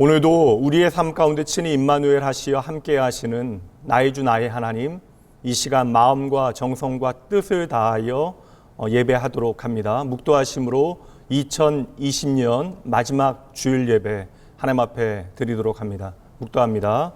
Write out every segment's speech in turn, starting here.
오늘도 우리의 삶 가운데 친히 임마누엘 하시어 함께 하시는 나의 주 나의 하나님, 이 시간 마음과 정성과 뜻을 다하여 예배하도록 합니다. 묵도하심으로 2020년 마지막 주일 예배 하나님 앞에 드리도록 합니다. 묵도합니다.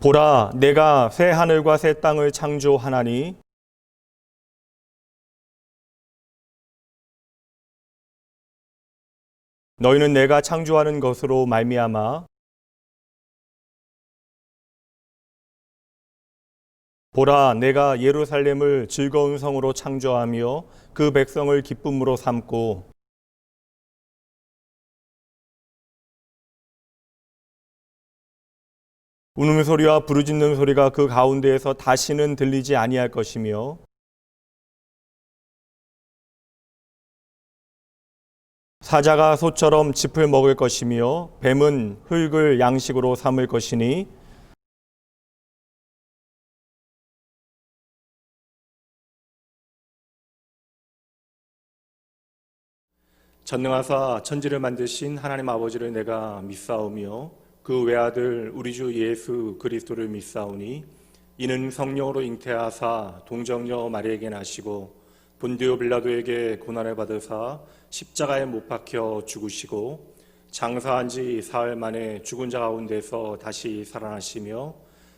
보라, 내가 새 하늘과 새 땅을 창조하나니 너희는 내가 창조하는 것으로 말미암아 보라, 내가 예루살렘을 즐거운 성으로 창조하며 그 백성을 기쁨으로 삼고 웃음소리와 부르짖는 소리가 그 가운데에서 다시는 들리지 아니할 것이며 사자가 소처럼 짚을 먹을 것이며 뱀은 흙을 양식으로 삼을 것이니 전능하사 천지를 만드신 하나님 아버지를 내가 믿사오며 그 외아들 우리 주 예수 그리스도를 믿사오니 이는 성령으로 잉태하사 동정녀 마리에게 나시고 본디오 빌라도에게 고난을 받으사 십자가에 못 박혀 죽으시고 장사한 지 사흘 만에 죽은 자 가운데서 다시 살아나시며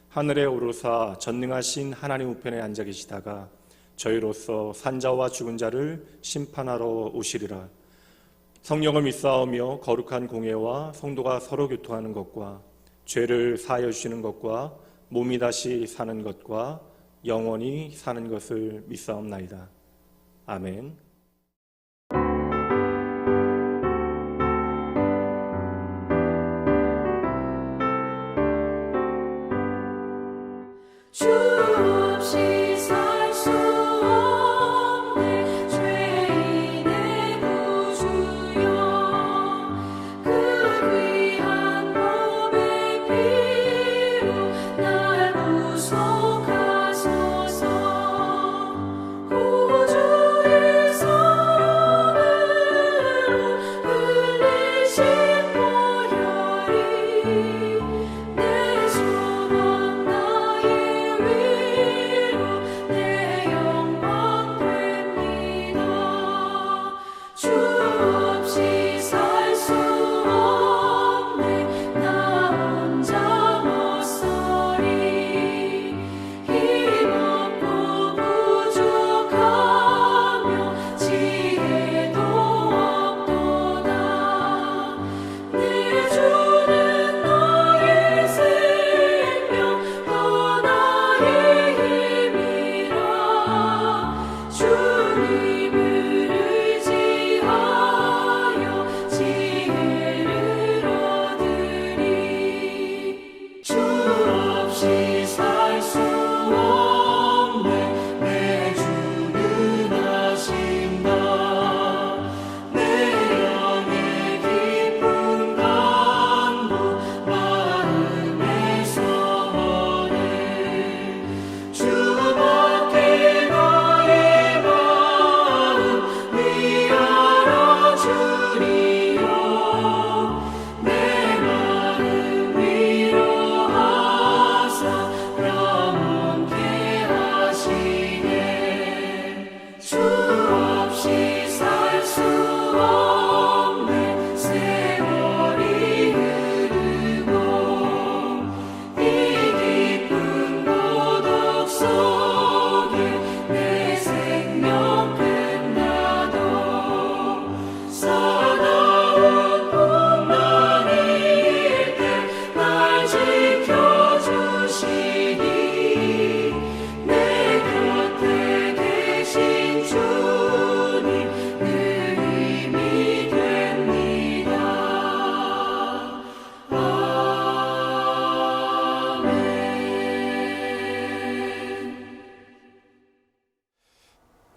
하늘에 오르사 전능하신 하나님 우편에 앉아 계시다가 저희로서 산자와 죽은 자를 심판하러 오시리라. 성령을 믿사오며 거룩한 공예와 성도가 서로 교통하는 것과 죄를 사하여 주시는 것과 몸이 다시 사는 것과 영원히 사는 것을 믿사옵나이다. 아멘. 주 없이 살 수 없네 죄인의 구주여 그 귀한 몸의 피로 날 구속하소서 구주의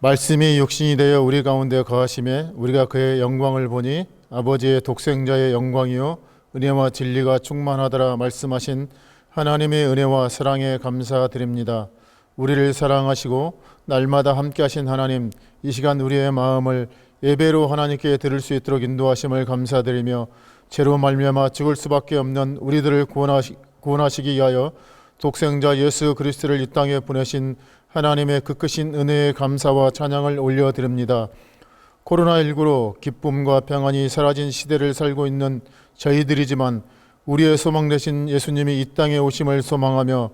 말씀이 육신이 되어 우리 가운데 거하심에 우리가 그의 영광을 보니 아버지의 독생자의 영광이요 은혜와 진리가 충만하더라 말씀하신 하나님의 은혜와 사랑에 감사드립니다. 우리를 사랑하시고 날마다 함께 하신 하나님, 이 시간 우리의 마음을 예배로 하나님께 드릴 수 있도록 인도하심을 감사드리며 죄로 말미암아 죽을 수밖에 없는 우리들을 구원하시기 위하여 독생자 예수 그리스도를 이 땅에 보내신 하나님의 그 크신 은혜의 감사와 찬양을 올려드립니다. 코로나19로 기쁨과 평안이 사라진 시대를 살고 있는 저희들이지만 우리의 소망 되신 예수님이 이 땅에 오심을 소망하며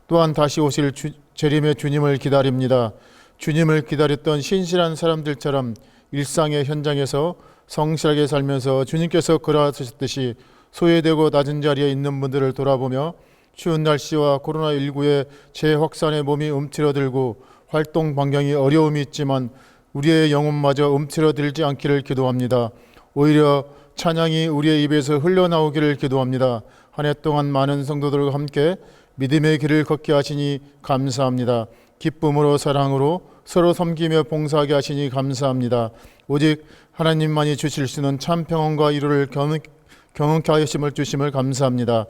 또한 다시 오실 재림의 주님을 기다립니다. 주님을 기다렸던 신실한 사람들처럼 일상의 현장에서 성실하게 살면서 주님께서 그러하셨듯이 소외되고 낮은 자리에 있는 분들을 돌아보며 추운 날씨와 코로나19의 재확산에 몸이 움츠러들고 활동 반경이 어려움이 있지만 우리의 영혼마저 움츠러들지 않기를 기도합니다. 오히려 찬양이 우리의 입에서 흘러나오기를 기도합니다. 한 해 동안 많은 성도들과 함께 믿음의 길을 걷게 하시니 감사합니다. 기쁨으로 사랑으로 서로 섬기며 봉사하게 하시니 감사합니다. 오직 하나님만이 주실 수 있는 참 평안과 위로를 경험케 하심을 주심을 감사합니다.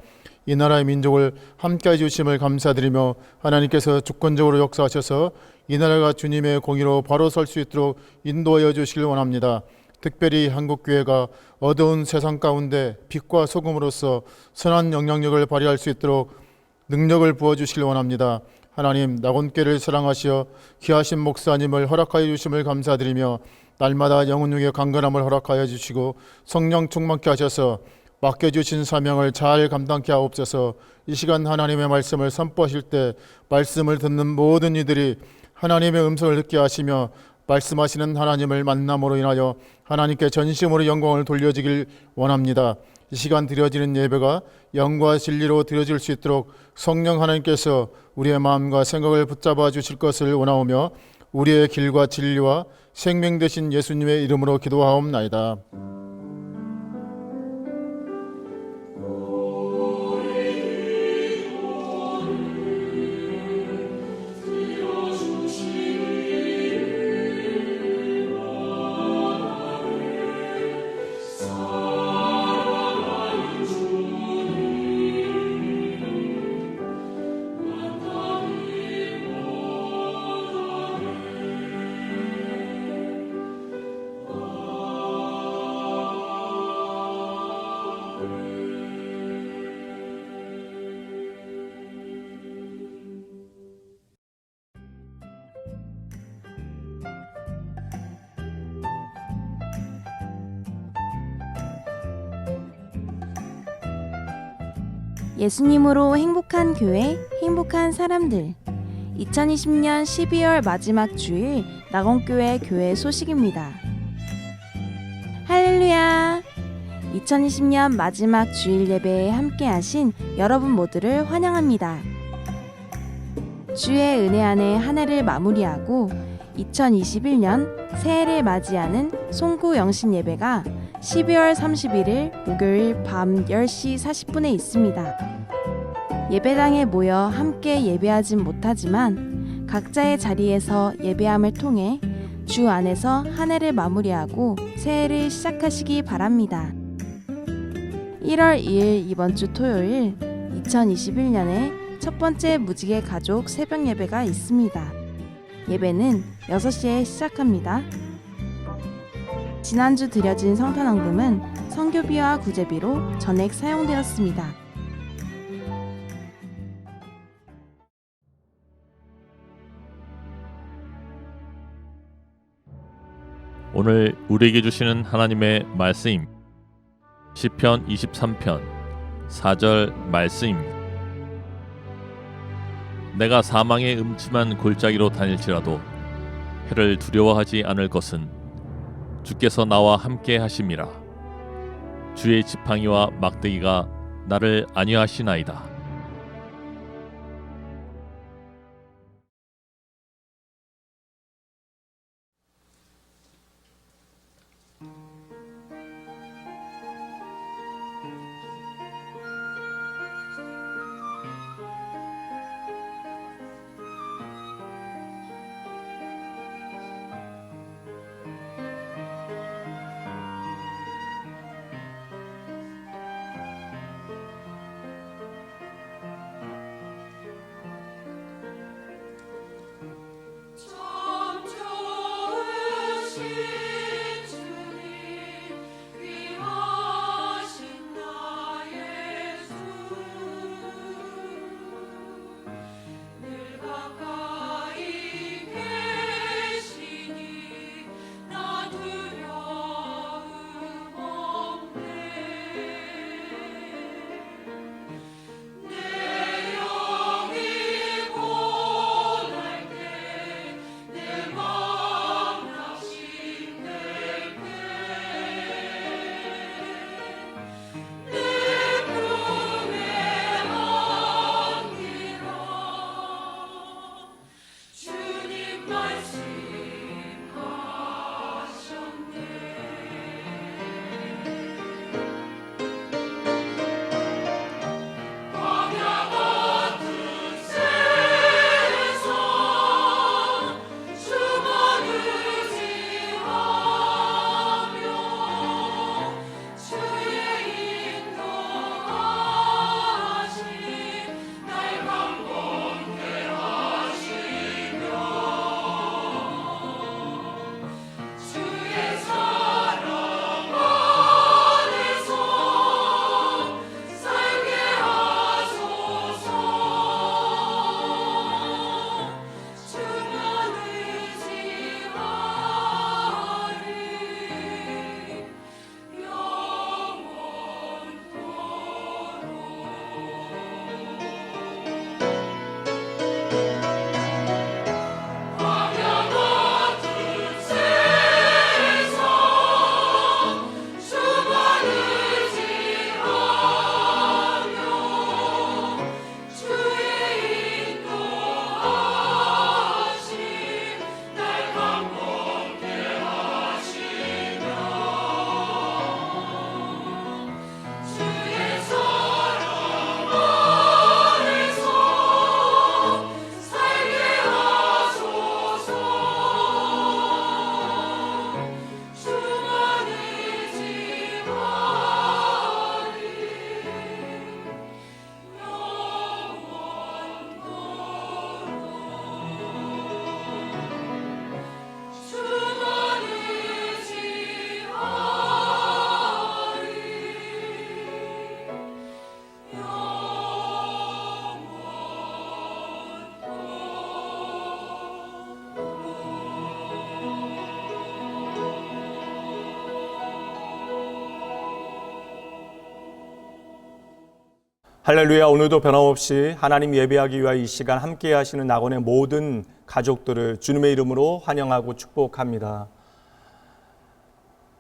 이 나라의 민족을 함께 해주심을 감사드리며 하나님께서 주권적으로 역사하셔서 이 나라가 주님의 공의로 바로 설 수 있도록 인도하여 주시길 원합니다. 특별히 한국교회가 어두운 세상 가운데 빛과 소금으로서 선한 영향력을 발휘할 수 있도록 능력을 부어주시길 원합니다. 하나님, 낙원교회를 사랑하시어 귀하신 목사님을 허락하여 주심을 감사드리며 날마다 영혼육의 강건함을 허락하여 주시고 성령 충만케 하셔서 맡겨주신 사명을 잘 감당케 하옵소서. 이 시간 하나님의 말씀을 선포하실 때 말씀을 듣는 모든 이들이 하나님의 음성을 듣게 하시며 말씀하시는 하나님을 만남으로 인하여 하나님께 전심으로 영광을 돌려주길 원합니다. 이 시간 드려지는 예배가 영과 진리로 드려질 수 있도록 성령 하나님께서 우리의 마음과 생각을 붙잡아 주실 것을 원하오며 우리의 길과 진리와 생명 되신 예수님의 이름으로 기도하옵나이다. 예수님으로 행복한 교회, 행복한 사람들. 2020년 12월 마지막 주일 낙원교회 교회 소식입니다. 할렐루야! 2020년 마지막 주일 예배에 함께하신 여러분 모두를 환영합니다. 주의 은혜 안에 한 해를 마무리하고 2021년 새해를 맞이하는 송구 영신 예배가 12월 31일 목요일 밤 10시 40분에 있습니다. 예배당에 모여 함께 예배하진 못하지만 각자의 자리에서 예배함을 통해 주 안에서 한 해를 마무리하고 새해를 시작하시기 바랍니다. 1월 2일 이번 주 토요일 2021년의 첫 번째 무지개 가족 새벽 예배가 있습니다. 예배는 6시에 시작합니다. 지난주 드려진 성탄헌금은 선교비와 구제비로 전액 사용되었습니다. 오늘 우리에게 주시는 하나님의 말씀 시편 23편 4절 말씀입니다. 내가 사망의 음침한 골짜기로 다닐지라도 해를 두려워하지 않을 것은 주께서 나와 함께 하심이라. 주의 지팡이와 막대기가 나를 안위하시나이다. 할렐루야. 오늘도 변함없이 하나님 예배하기 위하여 이 시간 함께 하시는 낙원의 모든 가족들을 주님의 이름으로 환영하고 축복합니다.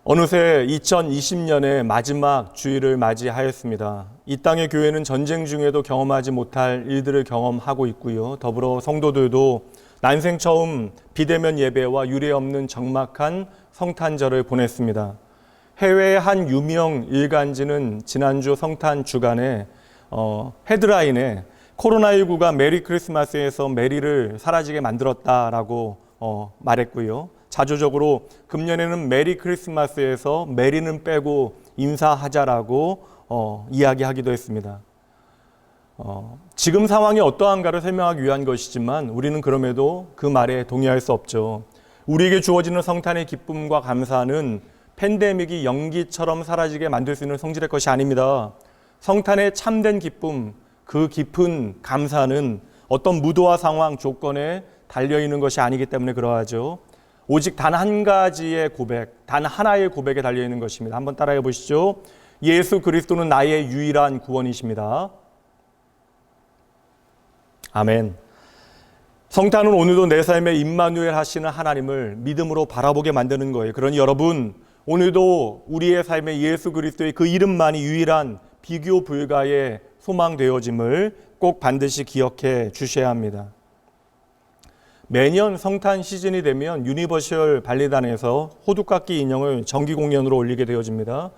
어느새 2020년의 마지막 주일을 맞이하였습니다. 이 땅의 교회는 전쟁 중에도 경험하지 못할 일들을 경험하고 있고요. 더불어 성도들도 난생 처음 비대면 예배와 유례없는 적막한 성탄절을 보냈습니다. 해외의 한 유명 일간지는 지난주 성탄 주간에 헤드라인에 코로나19가 메리 크리스마스에서 메리를 사라지게 만들었다라고 말했고요. 자조적으로 금년에는 메리 크리스마스에서 메리는 빼고 인사하자라고 이야기하기도 했습니다. 지금 상황이 어떠한가를 설명하기 위한 것이지만 우리는 그럼에도 그 말에 동의할 수 없죠. 우리에게 주어지는 성탄의 기쁨과 감사는 팬데믹이 연기처럼 사라지게 만들 수 있는 성질의 것이 아닙니다. 성탄의 참된 기쁨, 그 깊은 감사는 어떤 무도와 상황, 조건에 달려있는 것이 아니기 때문에 그러하죠. 오직 단 한 가지의 고백, 단 하나의 고백에 달려있는 것입니다. 한번 따라해 보시죠. 예수 그리스도는 나의 유일한 구원이십니다. 아멘. 성탄은 오늘도 내 삶에 임마누엘 하시는 하나님을 믿음으로 바라보게 만드는 거예요. 그러니 여러분, 오늘도 우리의 삶에 예수 그리스도의 그 이름만이 유일한 비교 불가의 소망되어짐을 꼭 반드시 기억해 주셔야 합니다. 매년 성탄 시즌이 되면 유니버셜 발레단에서 호두깎이 인형을 정기 공연으로 올리게 되어집니다.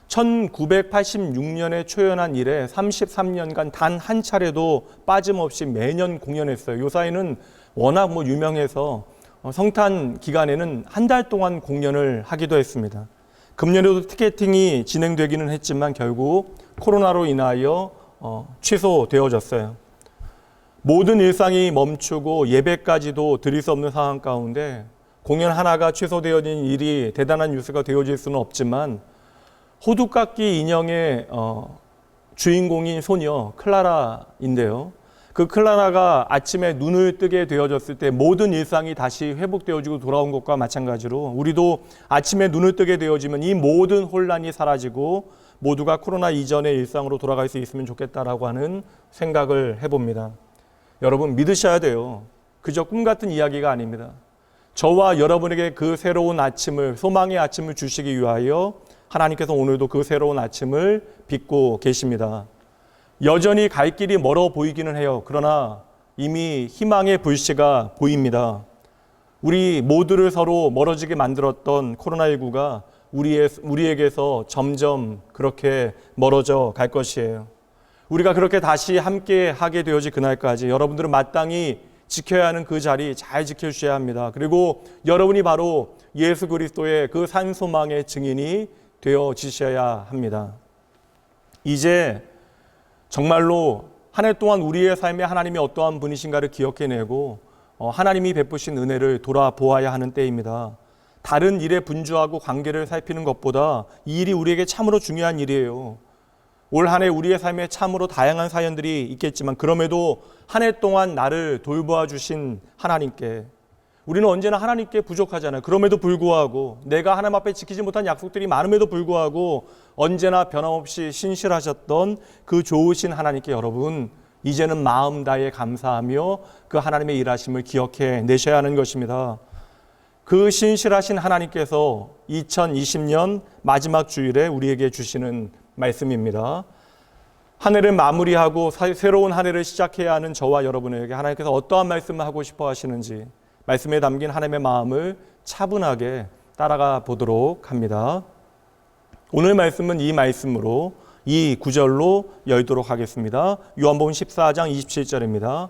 1986년에 초연한 이래 33년간 단 한 차례도 빠짐없이 매년 공연했어요. 요 사이는 워낙 유명해서 성탄 기간에는 한 달 동안 공연을 하기도 했습니다. 금년에도 티켓팅이 진행되기는 했지만 결국 코로나로 인하여 취소되어졌어요. 모든 일상이 멈추고 예배까지도 드릴 수 없는 상황 가운데 공연 하나가 취소되어진 일이 대단한 뉴스가 되어질 수는 없지만 호두깎이 인형의 주인공인 소녀 클라라인데요. 그 클라라가 아침에 눈을 뜨게 되어졌을 때 모든 일상이 다시 회복되어지고 돌아온 것과 마찬가지로 우리도 아침에 눈을 뜨게 되어지면 이 모든 혼란이 사라지고 모두가 코로나 이전의 일상으로 돌아갈 수 있으면 좋겠다라고 하는 생각을 해봅니다. 여러분 믿으셔야 돼요. 그저 꿈 같은 이야기가 아닙니다. 저와 여러분에게 그 새로운 아침을, 소망의 아침을 주시기 위하여 하나님께서 오늘도 그 새로운 아침을 빚고 계십니다. 여전히 갈 길이 멀어 보이기는 해요. 그러나 이미 희망의 불씨가 보입니다. 우리 모두를 서로 멀어지게 만들었던 코로나19가 우리에게서 점점 그렇게 멀어져 갈 것이에요. 우리가 그렇게 다시 함께 하게 되어질 그날까지 여러분들은 마땅히 지켜야 하는 그 자리 잘 지켜주셔야 합니다. 그리고 여러분이 바로 예수 그리스도의 그 산소망의 증인이 되어지셔야 합니다. 이제 정말로 한 해 동안 우리의 삶에 하나님이 어떠한 분이신가를 기억해내고 하나님이 베푸신 은혜를 돌아보아야 하는 때입니다. 다른 일에 분주하고 관계를 살피는 것보다 이 일이 우리에게 참으로 중요한 일이에요. 올 한 해 우리의 삶에 참으로 다양한 사연들이 있겠지만 그럼에도 한 해 동안 나를 돌보아 주신 하나님께 우리는 언제나 하나님께 부족하잖아요. 그럼에도 불구하고 내가 하나님 앞에 지키지 못한 약속들이 많음에도 불구하고 언제나 변함없이 신실하셨던 그 좋으신 하나님께 여러분 이제는 마음 다해 감사하며 그 하나님의 일하심을 기억해 내셔야 하는 것입니다. 그 신실하신 하나님께서 2020년 마지막 주일에 우리에게 주시는 말씀입니다. 한 해를 마무리하고 새로운 한 해를 시작해야 하는 저와 여러분에게 하나님께서 어떠한 말씀을 하고 싶어 하시는지 말씀에 담긴 하나님의 마음을 차분하게 따라가 보도록 합니다. 오늘 말씀은 이 말씀으로 이 구절로 열도록 하겠습니다. 요한복음 14장 27절입니다.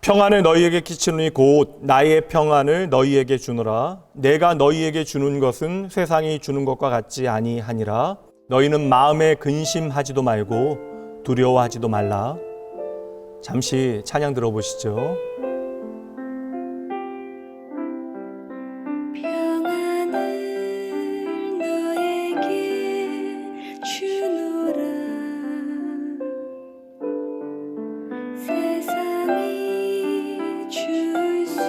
평안을 너희에게 끼치노니 곧 나의 평안을 너희에게 주노라. 내가 너희에게 주는 것은 세상이 주는 것과 같지 아니하니라. 너희는 마음에 근심하지도 말고 두려워하지도 말라. 잠시 찬양 들어보시죠. 평안을 너에게 주노라. 세상이 줄 수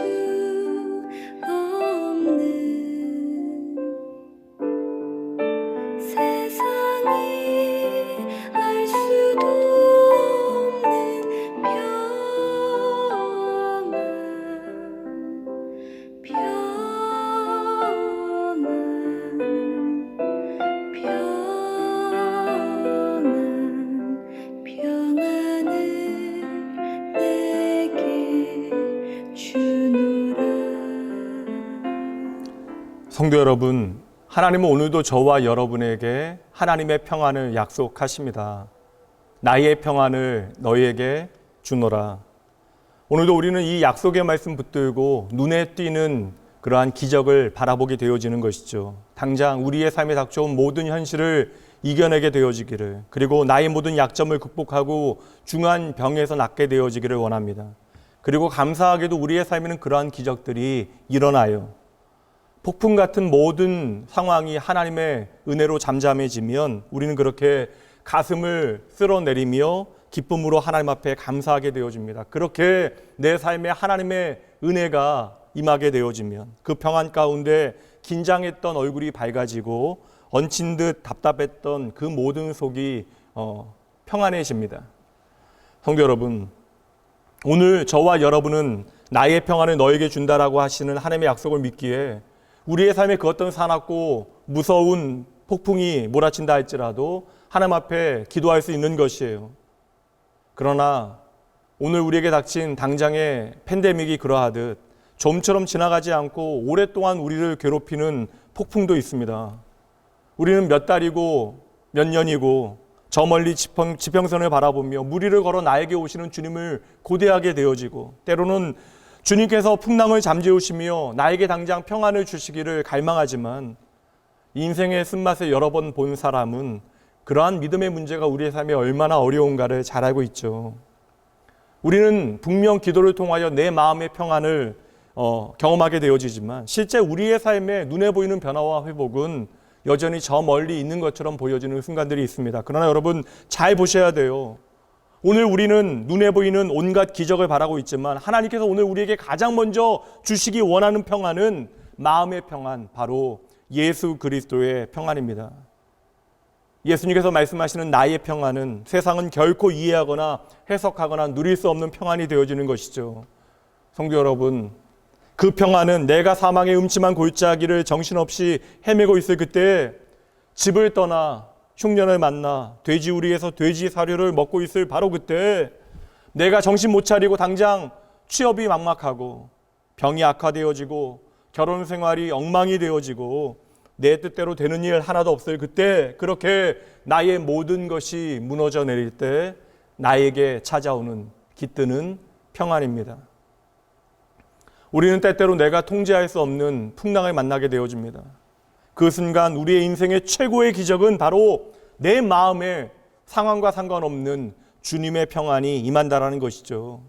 없는 세상이 알 수도 없는 평안 평안을 내게 주노라. 성도 여러분, 하나님은 오늘도 저와 여러분에게 하나님의 평안을 약속하십니다. 나의 평안을 너희에게 주노라. 오늘도 우리는 이 약속의 말씀 붙들고 눈에 띄는 그러한 기적을 바라보게 되어지는 것이죠. 당장 우리의 삶에 닥쳐온 모든 현실을 이겨내게 되어지기를, 그리고 나의 모든 약점을 극복하고 중한 병에서 낫게 되어지기를 원합니다. 그리고 감사하게도 우리의 삶에는 그러한 기적들이 일어나요. 폭풍 같은 모든 상황이 하나님의 은혜로 잠잠해지면 우리는 그렇게 가슴을 쓸어내리며 기쁨으로 하나님 앞에 감사하게 되어집니다. 그렇게 내 삶에 하나님의 은혜가 임하게 되어지면 그 평안 가운데 긴장했던 얼굴이 밝아지고 얹힌 듯 답답했던 그 모든 속이 평안해집니다. 성도 여러분, 오늘 저와 여러분은 나의 평안을 너에게 준다라고 하시는 하나님의 약속을 믿기에 우리의 삶에 그 어떤 사납고 무서운 폭풍이 몰아친다 할지라도 하나님 앞에 기도할 수 있는 것이에요. 그러나 오늘 우리에게 닥친 당장의 팬데믹이 그러하듯 좀처럼 지나가지 않고 오랫동안 우리를 괴롭히는 폭풍도 있습니다. 우리는 몇 달이고 몇 년이고 저 멀리 지평선을 바라보며 무리를 걸어 나에게 오시는 주님을 고대하게 되어지고 때로는 주님께서 풍랑을 잠재우시며 나에게 당장 평안을 주시기를 갈망하지만 인생의 쓴맛을 여러 번 본 사람은 그러한 믿음의 문제가 우리의 삶에 얼마나 어려운가를 잘 알고 있죠. 우리는 분명 기도를 통하여 내 마음의 평안을 경험하게 되어지지만 실제 우리의 삶에 눈에 보이는 변화와 회복은 여전히 저 멀리 있는 것처럼 보여지는 순간들이 있습니다. 그러나 여러분 잘 보셔야 돼요. 오늘 우리는 눈에 보이는 온갖 기적을 바라고 있지만 하나님께서 오늘 우리에게 가장 먼저 주시기 원하는 평안은 마음의 평안, 바로 예수 그리스도의 평안입니다. 예수님께서 말씀하시는 나의 평안은 세상은 결코 이해하거나 해석하거나 누릴 수 없는 평안이 되어지는 것이죠. 성도 여러분, 그 평안은 내가 사망의 음침한 골짜기를 정신없이 헤매고 있을 그때 집을 떠나 흉년을 만나 돼지우리에서 돼지 사료를 먹고 있을 바로 그때 내가 정신 못 차리고 당장 취업이 막막하고 병이 악화되어지고 결혼 생활이 엉망이 되어지고 내 뜻대로 되는 일 하나도 없어요. 그때 그렇게 나의 모든 것이 무너져 내릴 때 나에게 찾아오는 깃드는 평안입니다. 우리는 때때로 내가 통제할 수 없는 풍랑을 만나게 되어집니다. 그 순간 우리의 인생의 최고의 기적은 바로 내 마음에 상황과 상관없는 주님의 평안이 임한다라는 것이죠.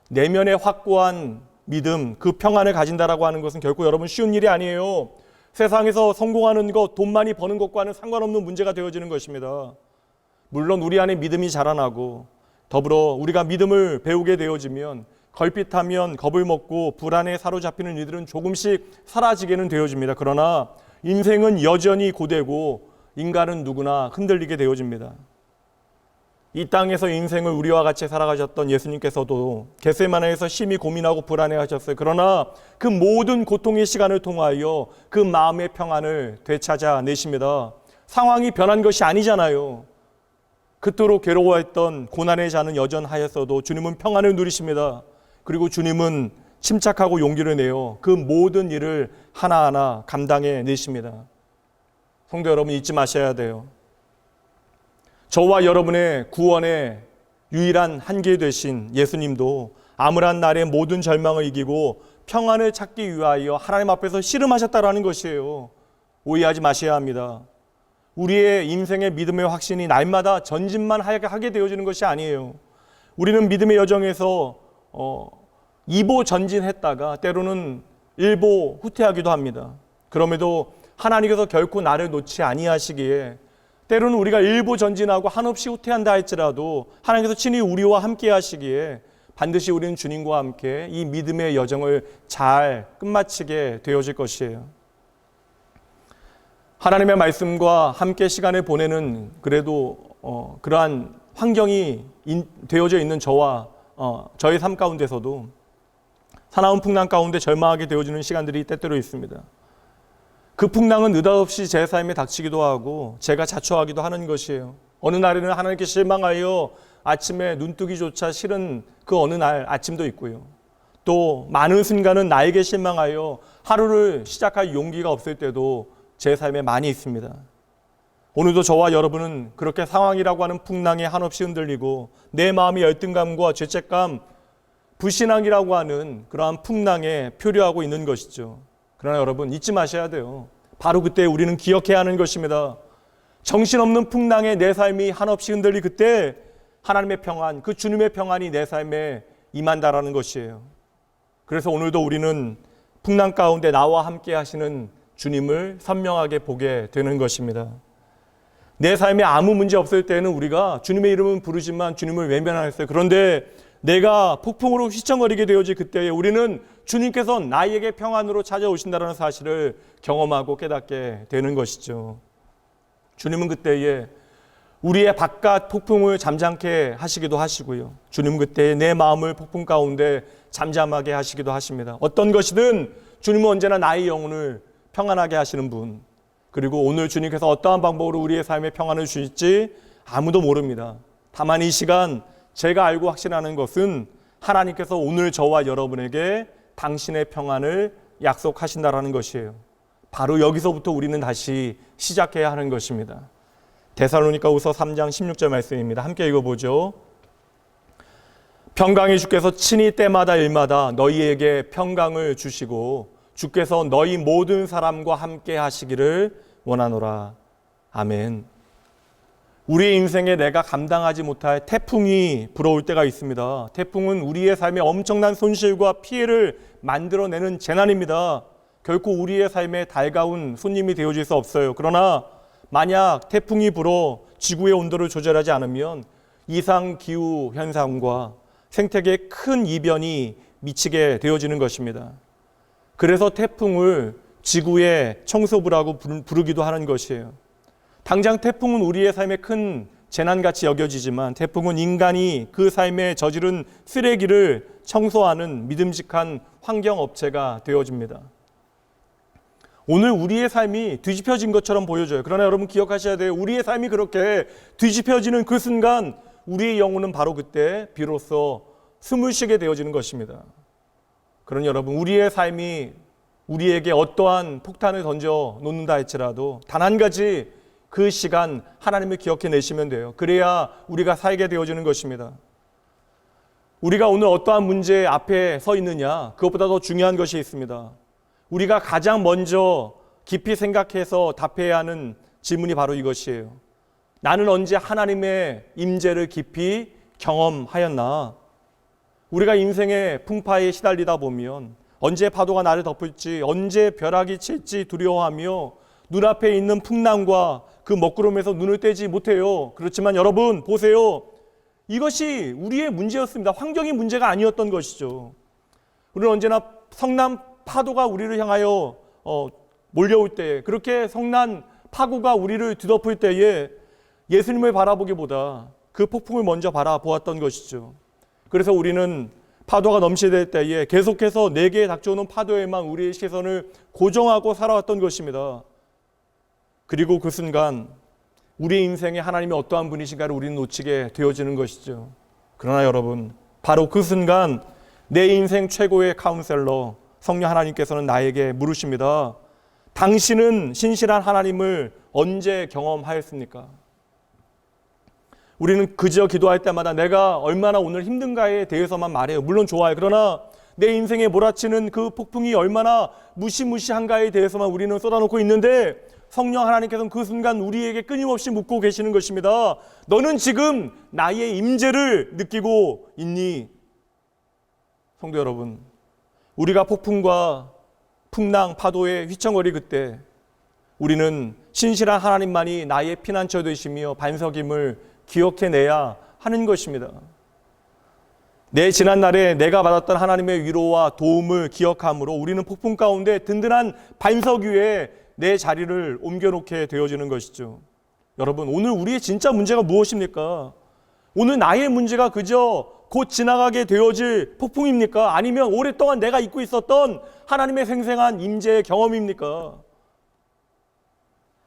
내면의 확고한 믿음, 그 평안을 가진다라고 하는 것은 결코 여러분 쉬운 일이 아니에요. 세상에서 성공하는 것, 돈 많이 버는 것과는 상관없는 문제가 되어지는 것입니다. 물론 우리 안에 믿음이 자라나고 더불어 우리가 믿음을 배우게 되어지면 걸핏하면 겁을 먹고 불안에 사로잡히는 이들은 조금씩 사라지게는 되어집니다. 그러나 인생은 여전히 고되고 인간은 누구나 흔들리게 되어집니다. 이 땅에서 인생을 우리와 같이 살아가셨던 예수님께서도 겟세마네에서 심히 고민하고 불안해하셨어요. 그러나 그 모든 고통의 시간을 통하여 그 마음의 평안을 되찾아내십니다. 상황이 변한 것이 아니잖아요. 그토록 괴로워했던 고난의 자는 여전하였어도 주님은 평안을 누리십니다. 그리고 주님은 침착하고 용기를 내어 그 모든 일을 하나하나 감당해 내십니다. 성도 여러분, 잊지 마셔야 돼요. 저와 여러분의 구원의 유일한 한계 되신 예수님도 암울한 날의 모든 절망을 이기고 평안을 찾기 위하여 하나님 앞에서 씨름하셨다라는 것이에요. 오해하지 마셔야 합니다. 우리의 인생의 믿음의 확신이 날마다 전진만 하게 되어지는 것이 아니에요. 우리는 믿음의 여정에서 2보 전진했다가 때로는 1보 후퇴하기도 합니다. 그럼에도 하나님께서 결코 나를 놓지 아니하시기에 때로는 우리가 1보 전진하고 한없이 후퇴한다 할지라도 하나님께서 친히 우리와 함께 하시기에 반드시 우리는 주님과 함께 이 믿음의 여정을 잘 끝마치게 되어질 것이에요. 하나님의 말씀과 함께 시간을 보내는 그래도 그러한 환경이 되어져 있는 저의 삶 가운데서도 사나운 풍랑 가운데 절망하게 되어지는 시간들이 때때로 있습니다. 그 풍랑은 느닷없이 제 삶에 닥치기도 하고 제가 자초하기도 하는 것이에요. 어느 날에는 하나님께 실망하여 아침에 눈뜨기조차 싫은 그 어느 날 아침도 있고요. 또 많은 순간은 나에게 실망하여 하루를 시작할 용기가 없을 때도 제 삶에 많이 있습니다. 오늘도 저와 여러분은 그렇게 상황이라고 하는 풍랑에 한없이 흔들리고 내 마음의 열등감과 죄책감, 불신앙이라고 하는 그러한 풍랑에 표류하고 있는 것이죠. 그러나 여러분 잊지 마셔야 돼요. 바로 그때 우리는 기억해야 하는 것입니다. 정신없는 풍랑에 내 삶이 한없이 흔들리 그때 하나님의 평안, 그 주님의 평안이 내 삶에 임한다라는 것이에요. 그래서 오늘도 우리는 풍랑 가운데 나와 함께 하시는 주님을 선명하게 보게 되는 것입니다. 내 삶에 아무 문제 없을 때는 우리가 주님의 이름은 부르지만 주님을 외면하였어요. 그런데 내가 폭풍으로 휘청거리게 되어질 그때에 우리는 주님께서 나에게 평안으로 찾아오신다는 사실을 경험하고 깨닫게 되는 것이죠. 주님은 그때에 우리의 바깥 폭풍을 잠잠케 하시기도 하시고요. 주님은 그때에 내 마음을 폭풍 가운데 잠잠하게 하시기도 하십니다. 어떤 것이든 주님은 언제나 나의 영혼을 평안하게 하시는 분, 그리고 오늘 주님께서 어떠한 방법으로 우리의 삶에 평안을 주실지 아무도 모릅니다. 다만 이 시간 제가 알고 확신하는 것은 하나님께서 오늘 저와 여러분에게 당신의 평안을 약속하신다라는 것이에요. 바로 여기서부터 우리는 다시 시작해야 하는 것입니다. 데살로니가후서 3장 16절 말씀입니다. 함께 읽어보죠. 평강의 주께서 친히 때마다 일마다 너희에게 평강을 주시고 주께서 너희 모든 사람과 함께 하시기를 원하노라. 아멘. 우리의 인생에 내가 감당하지 못할 태풍이 불어올 때가 있습니다. 태풍은 우리의 삶에 엄청난 손실과 피해를 만들어내는 재난입니다. 결코 우리의 삶에 달가운 손님이 되어질 수 없어요. 그러나 만약 태풍이 불어 지구의 온도를 조절하지 않으면 이상기후 현상과 생태계에 큰 이변이 미치게 되어지는 것입니다. 그래서 태풍을 지구의 청소부라고 부르기도 하는 것이에요. 당장 태풍은 우리의 삶에 큰 재난같이 여겨지지만 태풍은 인간이 그 삶에 저지른 쓰레기를 청소하는 믿음직한 환경업체가 되어집니다. 오늘 우리의 삶이 뒤집혀진 것처럼 보여져요. 그러나 여러분 기억하셔야 돼요. 우리의 삶이 그렇게 뒤집혀지는 그 순간 우리의 영혼은 바로 그때 비로소 숨을 쉬게 되어지는 것입니다. 그런 여러분, 우리의 삶이 우리에게 어떠한 폭탄을 던져 놓는다 할지라도 단 한 가지 그 시간 하나님을 기억해 내시면 돼요. 그래야 우리가 살게 되어지는 것입니다. 우리가 오늘 어떠한 문제 앞에 서 있느냐, 그것보다 더 중요한 것이 있습니다. 우리가 가장 먼저 깊이 생각해서 답해야 하는 질문이 바로 이것이에요. 나는 언제 하나님의 임재를 깊이 경험하였나? 우리가 인생의 풍파에 시달리다 보면 언제 파도가 나를 덮을지, 언제 벼락이 칠지 두려워하며 눈앞에 있는 풍랑과 그 먹구름에서 눈을 떼지 못해요. 그렇지만 여러분 보세요. 이것이 우리의 문제였습니다. 환경이 문제가 아니었던 것이죠. 우리는 언제나 성난 파도가 우리를 향하여 몰려올 때, 그렇게 성난 파고가 우리를 뒤덮을 때에 예수님을 바라보기보다 그 폭풍을 먼저 바라보았던 것이죠. 그래서 우리는 파도가 넘치될 때에 계속해서 내게 닥쳐오는 파도에만 우리의 시선을 고정하고 살아왔던 것입니다. 그리고 그 순간 우리 인생에 하나님이 어떠한 분이신가를 우리는 놓치게 되어지는 것이죠. 그러나 여러분, 바로 그 순간 내 인생 최고의 카운셀러 성령 하나님께서는 나에게 물으십니다. 당신은 신실한 하나님을 언제 경험하였습니까? 우리는 그저 기도할 때마다 내가 얼마나 오늘 힘든가에 대해서만 말해요. 물론 좋아요. 그러나 내 인생에 몰아치는 그 폭풍이 얼마나 무시무시한가에 대해서만 우리는 쏟아놓고 있는데, 성령 하나님께서는 그 순간 우리에게 끊임없이 묻고 계시는 것입니다. 너는 지금 나의 임재를 느끼고 있니? 성도 여러분, 우리가 폭풍과 풍랑, 파도에 휘청거리 그때 우리는 신실한 하나님만이 나의 피난처 되시며 반석임을 기억해내야 하는 것입니다. 내 지난날에 내가 받았던 하나님의 위로와 도움을 기억함으로 우리는 폭풍 가운데 든든한 반석 위에 내 자리를 옮겨놓게 되어지는 것이죠. 여러분, 오늘 우리의 진짜 문제가 무엇입니까? 오늘 나의 문제가 그저 곧 지나가게 되어질 폭풍입니까? 아니면 오랫동안 내가 잊고 있었던 하나님의 생생한 임재의 경험입니까?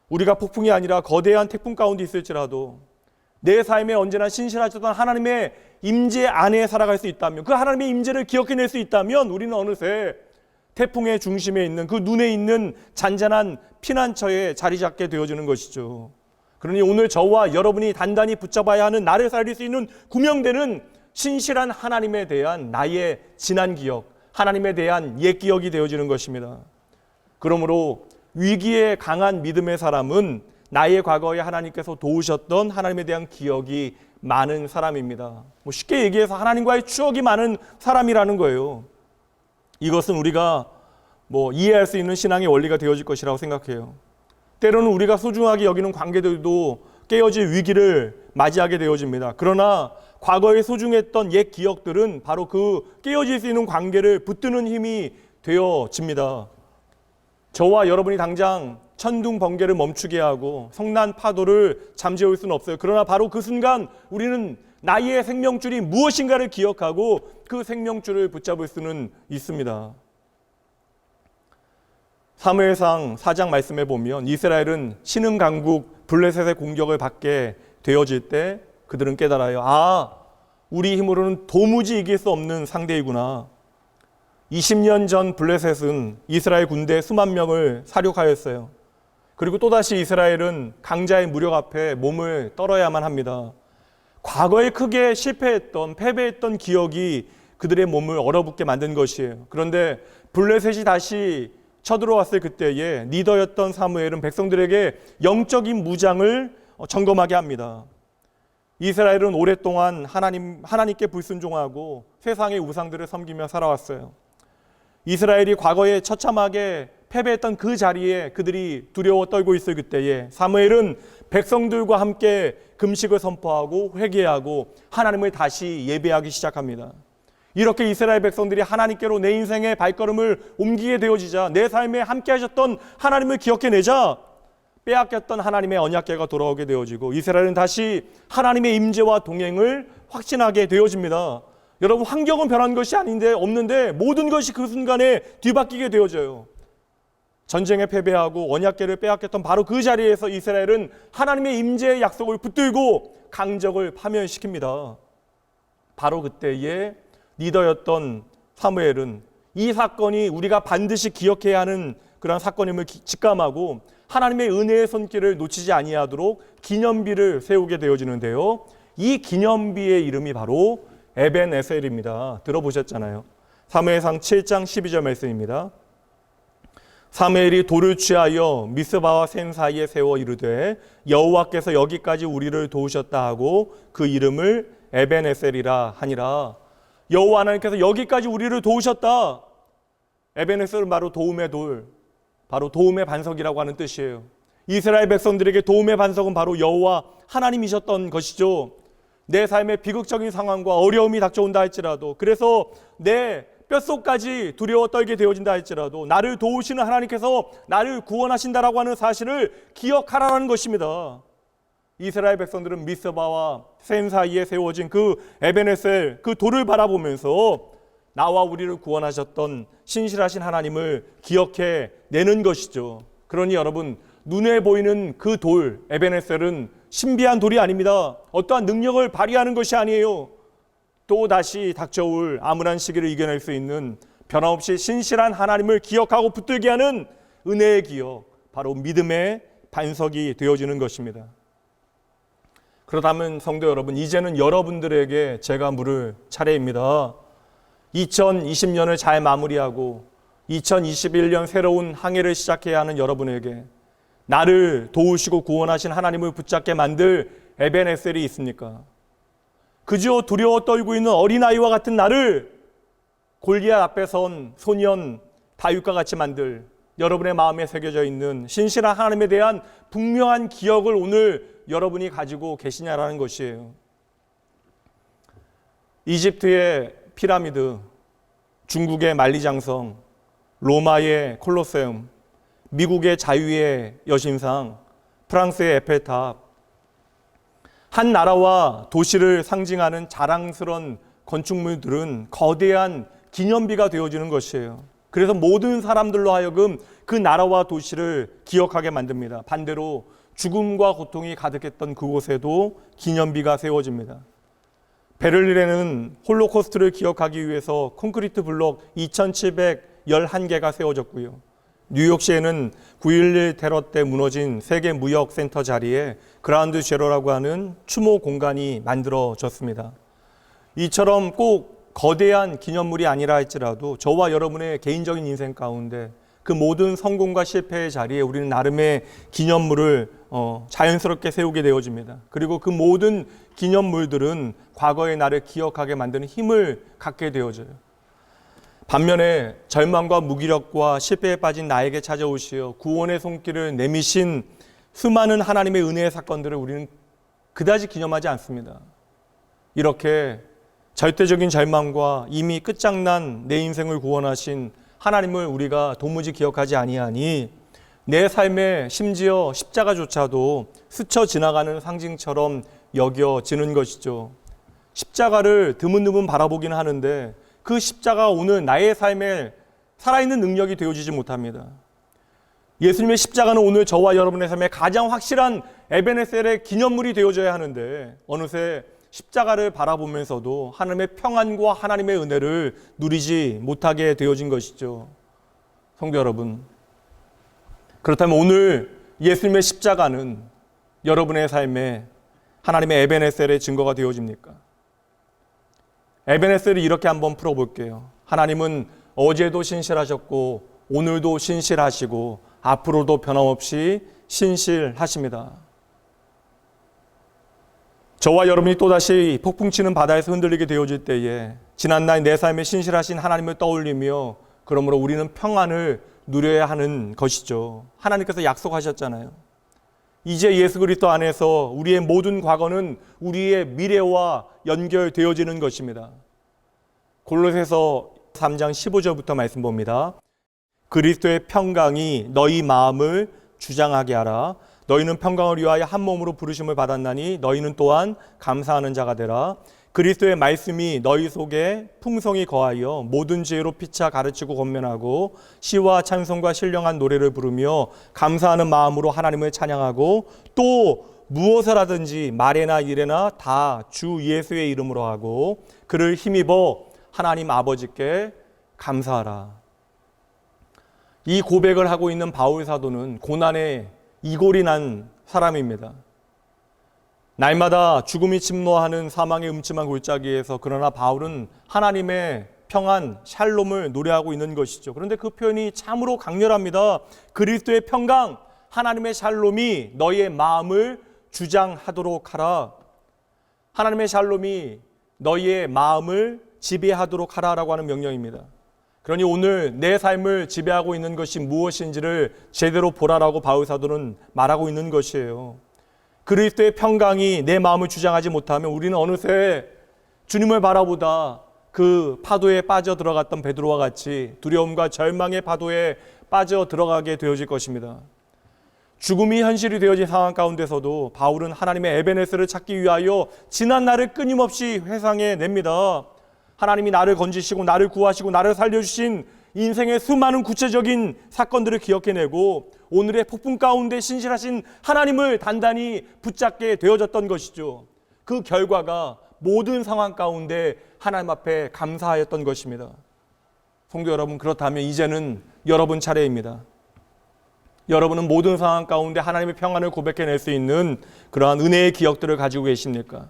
우리가 폭풍이 아니라 거대한 태풍 가운데 있을지라도 내 삶에 언제나 신실하셨던 하나님의 임재 안에 살아갈 수 있다면, 그 하나님의 임재를 기억해낼 수 있다면 우리는 어느새 태풍의 중심에 있는 그 눈에 있는 잔잔한 피난처에 자리 잡게 되어지는 것이죠. 그러니 오늘 저와 여러분이 단단히 붙잡아야 하는, 나를 살릴 수 있는 구명되는 신실한 하나님에 대한 나의 지난 기억, 하나님에 대한 옛 기억이 되어지는 것입니다. 그러므로 위기에 강한 믿음의 사람은 나의 과거에 하나님께서 도우셨던 하나님에 대한 기억이 많은 사람입니다. 쉽게 얘기해서 하나님과의 추억이 많은 사람이라는 거예요. 이것은 우리가 이해할 수 있는 신앙의 원리가 되어질 것이라고 생각해요. 때로는 우리가 소중하게 여기는 관계들도 깨어질 위기를 맞이하게 되어집니다. 그러나 과거에 소중했던 옛 기억들은 바로 그 깨어질 수 있는 관계를 붙드는 힘이 되어집니다. 저와 여러분이 당장 천둥 번개를 멈추게 하고 성난 파도를 잠재울 수는 없어요. 그러나 바로 그 순간 우리는 나의 생명줄이 무엇인가를 기억하고 그 생명줄을 붙잡을 수는 있습니다. 사무엘상 4장 말씀에 보면 이스라엘은 신흥 강국 블레셋의 공격을 받게 되어질 때 그들은 깨달아요. 우리 힘으로는 도무지 이길 수 없는 상대이구나. 20년 전 블레셋은 이스라엘 군대 수만 명을 사륙하였어요. 그리고 또다시 이스라엘은 강자의 무력 앞에 몸을 떨어야만 합니다. 과거에 크게 실패했던, 패배했던 기억이 그들의 몸을 얼어붙게 만든 것이에요. 그런데 블레셋이 다시 쳐들어왔을 그때에 리더였던 사무엘은 백성들에게 영적인 무장을 점검하게 합니다. 이스라엘은 오랫동안 하나님께 불순종하고 세상의 우상들을 섬기며 살아왔어요. 이스라엘이 과거에 처참하게 패배했던 그 자리에 그들이 두려워 떨고 있을 그때에 사무엘은 백성들과 함께 금식을 선포하고 회개하고 하나님을 다시 예배하기 시작합니다. 이렇게 이스라엘 백성들이 하나님께로 내 인생의 발걸음을 옮기게 되어지자, 내 삶에 함께 하셨던 하나님을 기억해내자 빼앗겼던 하나님의 언약궤가 돌아오게 되어지고 이스라엘은 다시 하나님의 임재와 동행을 확신하게 되어집니다. 여러분, 환경은 변한 것이 없는데 모든 것이 그 순간에 뒤바뀌게 되어져요. 전쟁에 패배하고 언약궤를 빼앗겼던 바로 그 자리에서 이스라엘은 하나님의 임재의 약속을 붙들고 강적을 파멸시킵니다. 바로 그때에 리더였던 사무엘은 이 사건이 우리가 반드시 기억해야 하는 그런 사건임을 직감하고 하나님의 은혜의 손길을 놓치지 아니하도록 기념비를 세우게 되어지는데요. 이 기념비의 이름이 바로 에벤에셀입니다. 들어보셨잖아요. 사무엘상 7장 12절 말씀입니다. 사무엘이 돌을 취하여 미스바와 센 사이에 세워 이르되 여호와께서 여기까지 우리를 도우셨다 하고 그 이름을 에벤에셀이라 하니라. 여호와 하나님께서 여기까지 우리를 도우셨다. 에벤에셀은 바로 도움의 돌, 바로 도움의 반석이라고 하는 뜻이에요. 이스라엘 백성들에게 도움의 반석은 바로 여호와 하나님이셨던 것이죠. 내 삶의 비극적인 상황과 어려움이 닥쳐온다 할지라도, 그래서 내 뼛속까지 두려워 떨게 되어진다 할지라도 나를 도우시는 하나님께서 나를 구원하신다라고 하는 사실을 기억하라는 것입니다. 이스라엘 백성들은 미스바와 센 사이에 세워진 그 에벤에셀, 그 돌을 바라보면서 나와 우리를 구원하셨던 신실하신 하나님을 기억해 내는 것이죠. 그러니 여러분, 눈에 보이는 그 돌, 에벤에셀은 신비한 돌이 아닙니다. 어떠한 능력을 발휘하는 것이 아니에요. 또 다시 닥쳐올 암울한 시기를 이겨낼 수 있는 변함없이 신실한 하나님을 기억하고 붙들게 하는 은혜의 기억, 바로 믿음의 반석이 되어지는 것입니다. 그렇다면 성도 여러분, 이제는 여러분들에게 제가 물을 차례입니다. 2020년을 잘 마무리하고 2021년 새로운 항해를 시작해야 하는 여러분에게 나를 도우시고 구원하신 하나님을 붙잡게 만들 에벤에셀이 있습니까? 그저 두려워 떨고 있는 어린아이와 같은 나를 골리앗 앞에 선 소년 다윗과 같이 만들 여러분의 마음에 새겨져 있는 신실한 하나님에 대한 분명한 기억을 오늘 여러분이 가지고 계시냐라는 것이에요. 이집트의 피라미드, 중국의 만리장성, 로마의 콜로세움, 미국의 자유의 여신상, 프랑스의 에펠탑, 한 나라와 도시를 상징하는 자랑스러운 건축물들은 거대한 기념비가 되어지는 것이에요. 그래서 모든 사람들로 하여금 그 나라와 도시를 기억하게 만듭니다. 반대로 죽음과 고통이 가득했던 그곳에도 기념비가 세워집니다. 베를린에는 홀로코스트를 기억하기 위해서 콘크리트 블록 2,711개가 세워졌고요. 뉴욕시에는 9.11 테러 때 무너진 세계 무역센터 자리에 그라운드 제로라고 하는 추모 공간이 만들어졌습니다. 이처럼 꼭 거대한 기념물이 아니라 할지라도 저와 여러분의 개인적인 인생 가운데 그 모든 성공과 실패의 자리에 우리는 나름의 기념물을 자연스럽게 세우게 되어집니다. 그리고 그 모든 기념물들은 과거의 나를 기억하게 만드는 힘을 갖게 되어져요. 반면에 절망과 무기력과 실패에 빠진 나에게 찾아오시어 구원의 손길을 내미신 수많은 하나님의 은혜의 사건들을 우리는 그다지 기념하지 않습니다. 이렇게 절대적인 절망과 이미 끝장난 내 인생을 구원하신 하나님을 우리가 도무지 기억하지 아니하니 내 삶에 심지어 십자가조차도 스쳐 지나가는 상징처럼 여겨지는 것이죠. 십자가를 드문드문 바라보긴 하는데 그 십자가가 오늘 나의 삶에 살아있는 능력이 되어지지 못합니다. 예수님의 십자가는 오늘 저와 여러분의 삶에 가장 확실한 에벤에셀의 기념물이 되어져야 하는데 어느새 십자가를 바라보면서도 하나님의 평안과 하나님의 은혜를 누리지 못하게 되어진 것이죠. 성도 여러분, 그렇다면 오늘 예수님의 십자가는 여러분의 삶에 하나님의 에벤에셀의 증거가 되어집니까? 에벤에셀을 이렇게 한번 풀어볼게요. 하나님은 어제도 신실하셨고 오늘도 신실하시고 앞으로도 변함없이 신실하십니다. 저와 여러분이 또다시 폭풍치는 바다에서 흔들리게 되어질 때에 지난날 내 삶에 신실하신 하나님을 떠올리며 그러므로 우리는 평안을 누려야 하는 것이죠. 하나님께서 약속하셨잖아요. 이제 예수 그리스도 안에서 우리의 모든 과거는 우리의 미래와 연결되어지는 것입니다. 골로새서 3장 15절부터 말씀 봅니다. 그리스도의 평강이 너희 마음을 주장하게 하라. 너희는 평강을 위하여 한 몸으로 부르심을 받았나니 너희는 또한 감사하는 자가 되라. 그리스도의 말씀이 너희 속에 풍성히 거하여 모든 지혜로 피차 가르치고 권면하고 시와 찬송과 신령한 노래를 부르며 감사하는 마음으로 하나님을 찬양하고 또 무엇을 하든지 말에나 일에나 다 주 예수의 이름으로 하고 그를 힘입어 하나님 아버지께 감사하라. 이 고백을 하고 있는 바울 사도는 고난에 이골이 난 사람입니다. 날마다 죽음이 침노하는 사망의 음침한 골짜기에서 그러나 바울은 하나님의 평안, 샬롬을 노래하고 있는 것이죠. 그런데 그 표현이 참으로 강렬합니다. 그리스도의 평강, 하나님의 샬롬이 너희의 마음을 주장하도록 하라. 하나님의 샬롬이 너희의 마음을 지배하도록 하라라고 하는 명령입니다. 그러니 오늘 내 삶을 지배하고 있는 것이 무엇인지를 제대로 보라라고 바울 사도는 말하고 있는 것이에요. 그리스도의 평강이 내 마음을 주장하지 못하면 우리는 어느새 주님을 바라보다 그 파도에 빠져 들어갔던 베드로와 같이 두려움과 절망의 파도에 빠져 들어가게 되어질 것입니다. 죽음이 현실이 되어진 상황 가운데서도 바울은 하나님의 에베네스를 찾기 위하여 지난 날을 끊임없이 회상해 냅니다. 하나님이 나를 건지시고 나를 구하시고 나를 살려주신 인생의 수많은 구체적인 사건들을 기억해내고 오늘의 폭풍 가운데 신실하신 하나님을 단단히 붙잡게 되어졌던 것이죠. 그 결과가 모든 상황 가운데 하나님 앞에 감사하였던 것입니다. 성도 여러분, 그렇다면 이제는 여러분 차례입니다. 여러분은 모든 상황 가운데 하나님의 평안을 고백해낼 수 있는 그러한 은혜의 기억들을 가지고 계십니까?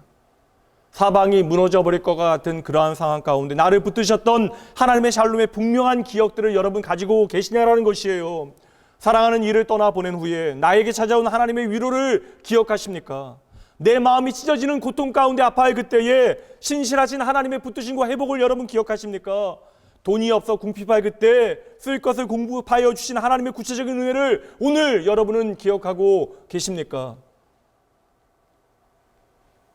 사방이 무너져 버릴 것 같은 그러한 상황 가운데 나를 붙드셨던 하나님의 샬롬의 분명한 기억들을 여러분 가지고 계시냐라는 것이에요. 사랑하는 이를 떠나보낸 후에 나에게 찾아온 하나님의 위로를 기억하십니까? 내 마음이 찢어지는 고통 가운데 아파할 그때에 신실하신 하나님의 붙드심과 회복을 여러분 기억하십니까? 돈이 없어 궁핍할 그때 쓸 것을 공급하여 주신 하나님의 구체적인 은혜를 오늘 여러분은 기억하고 계십니까?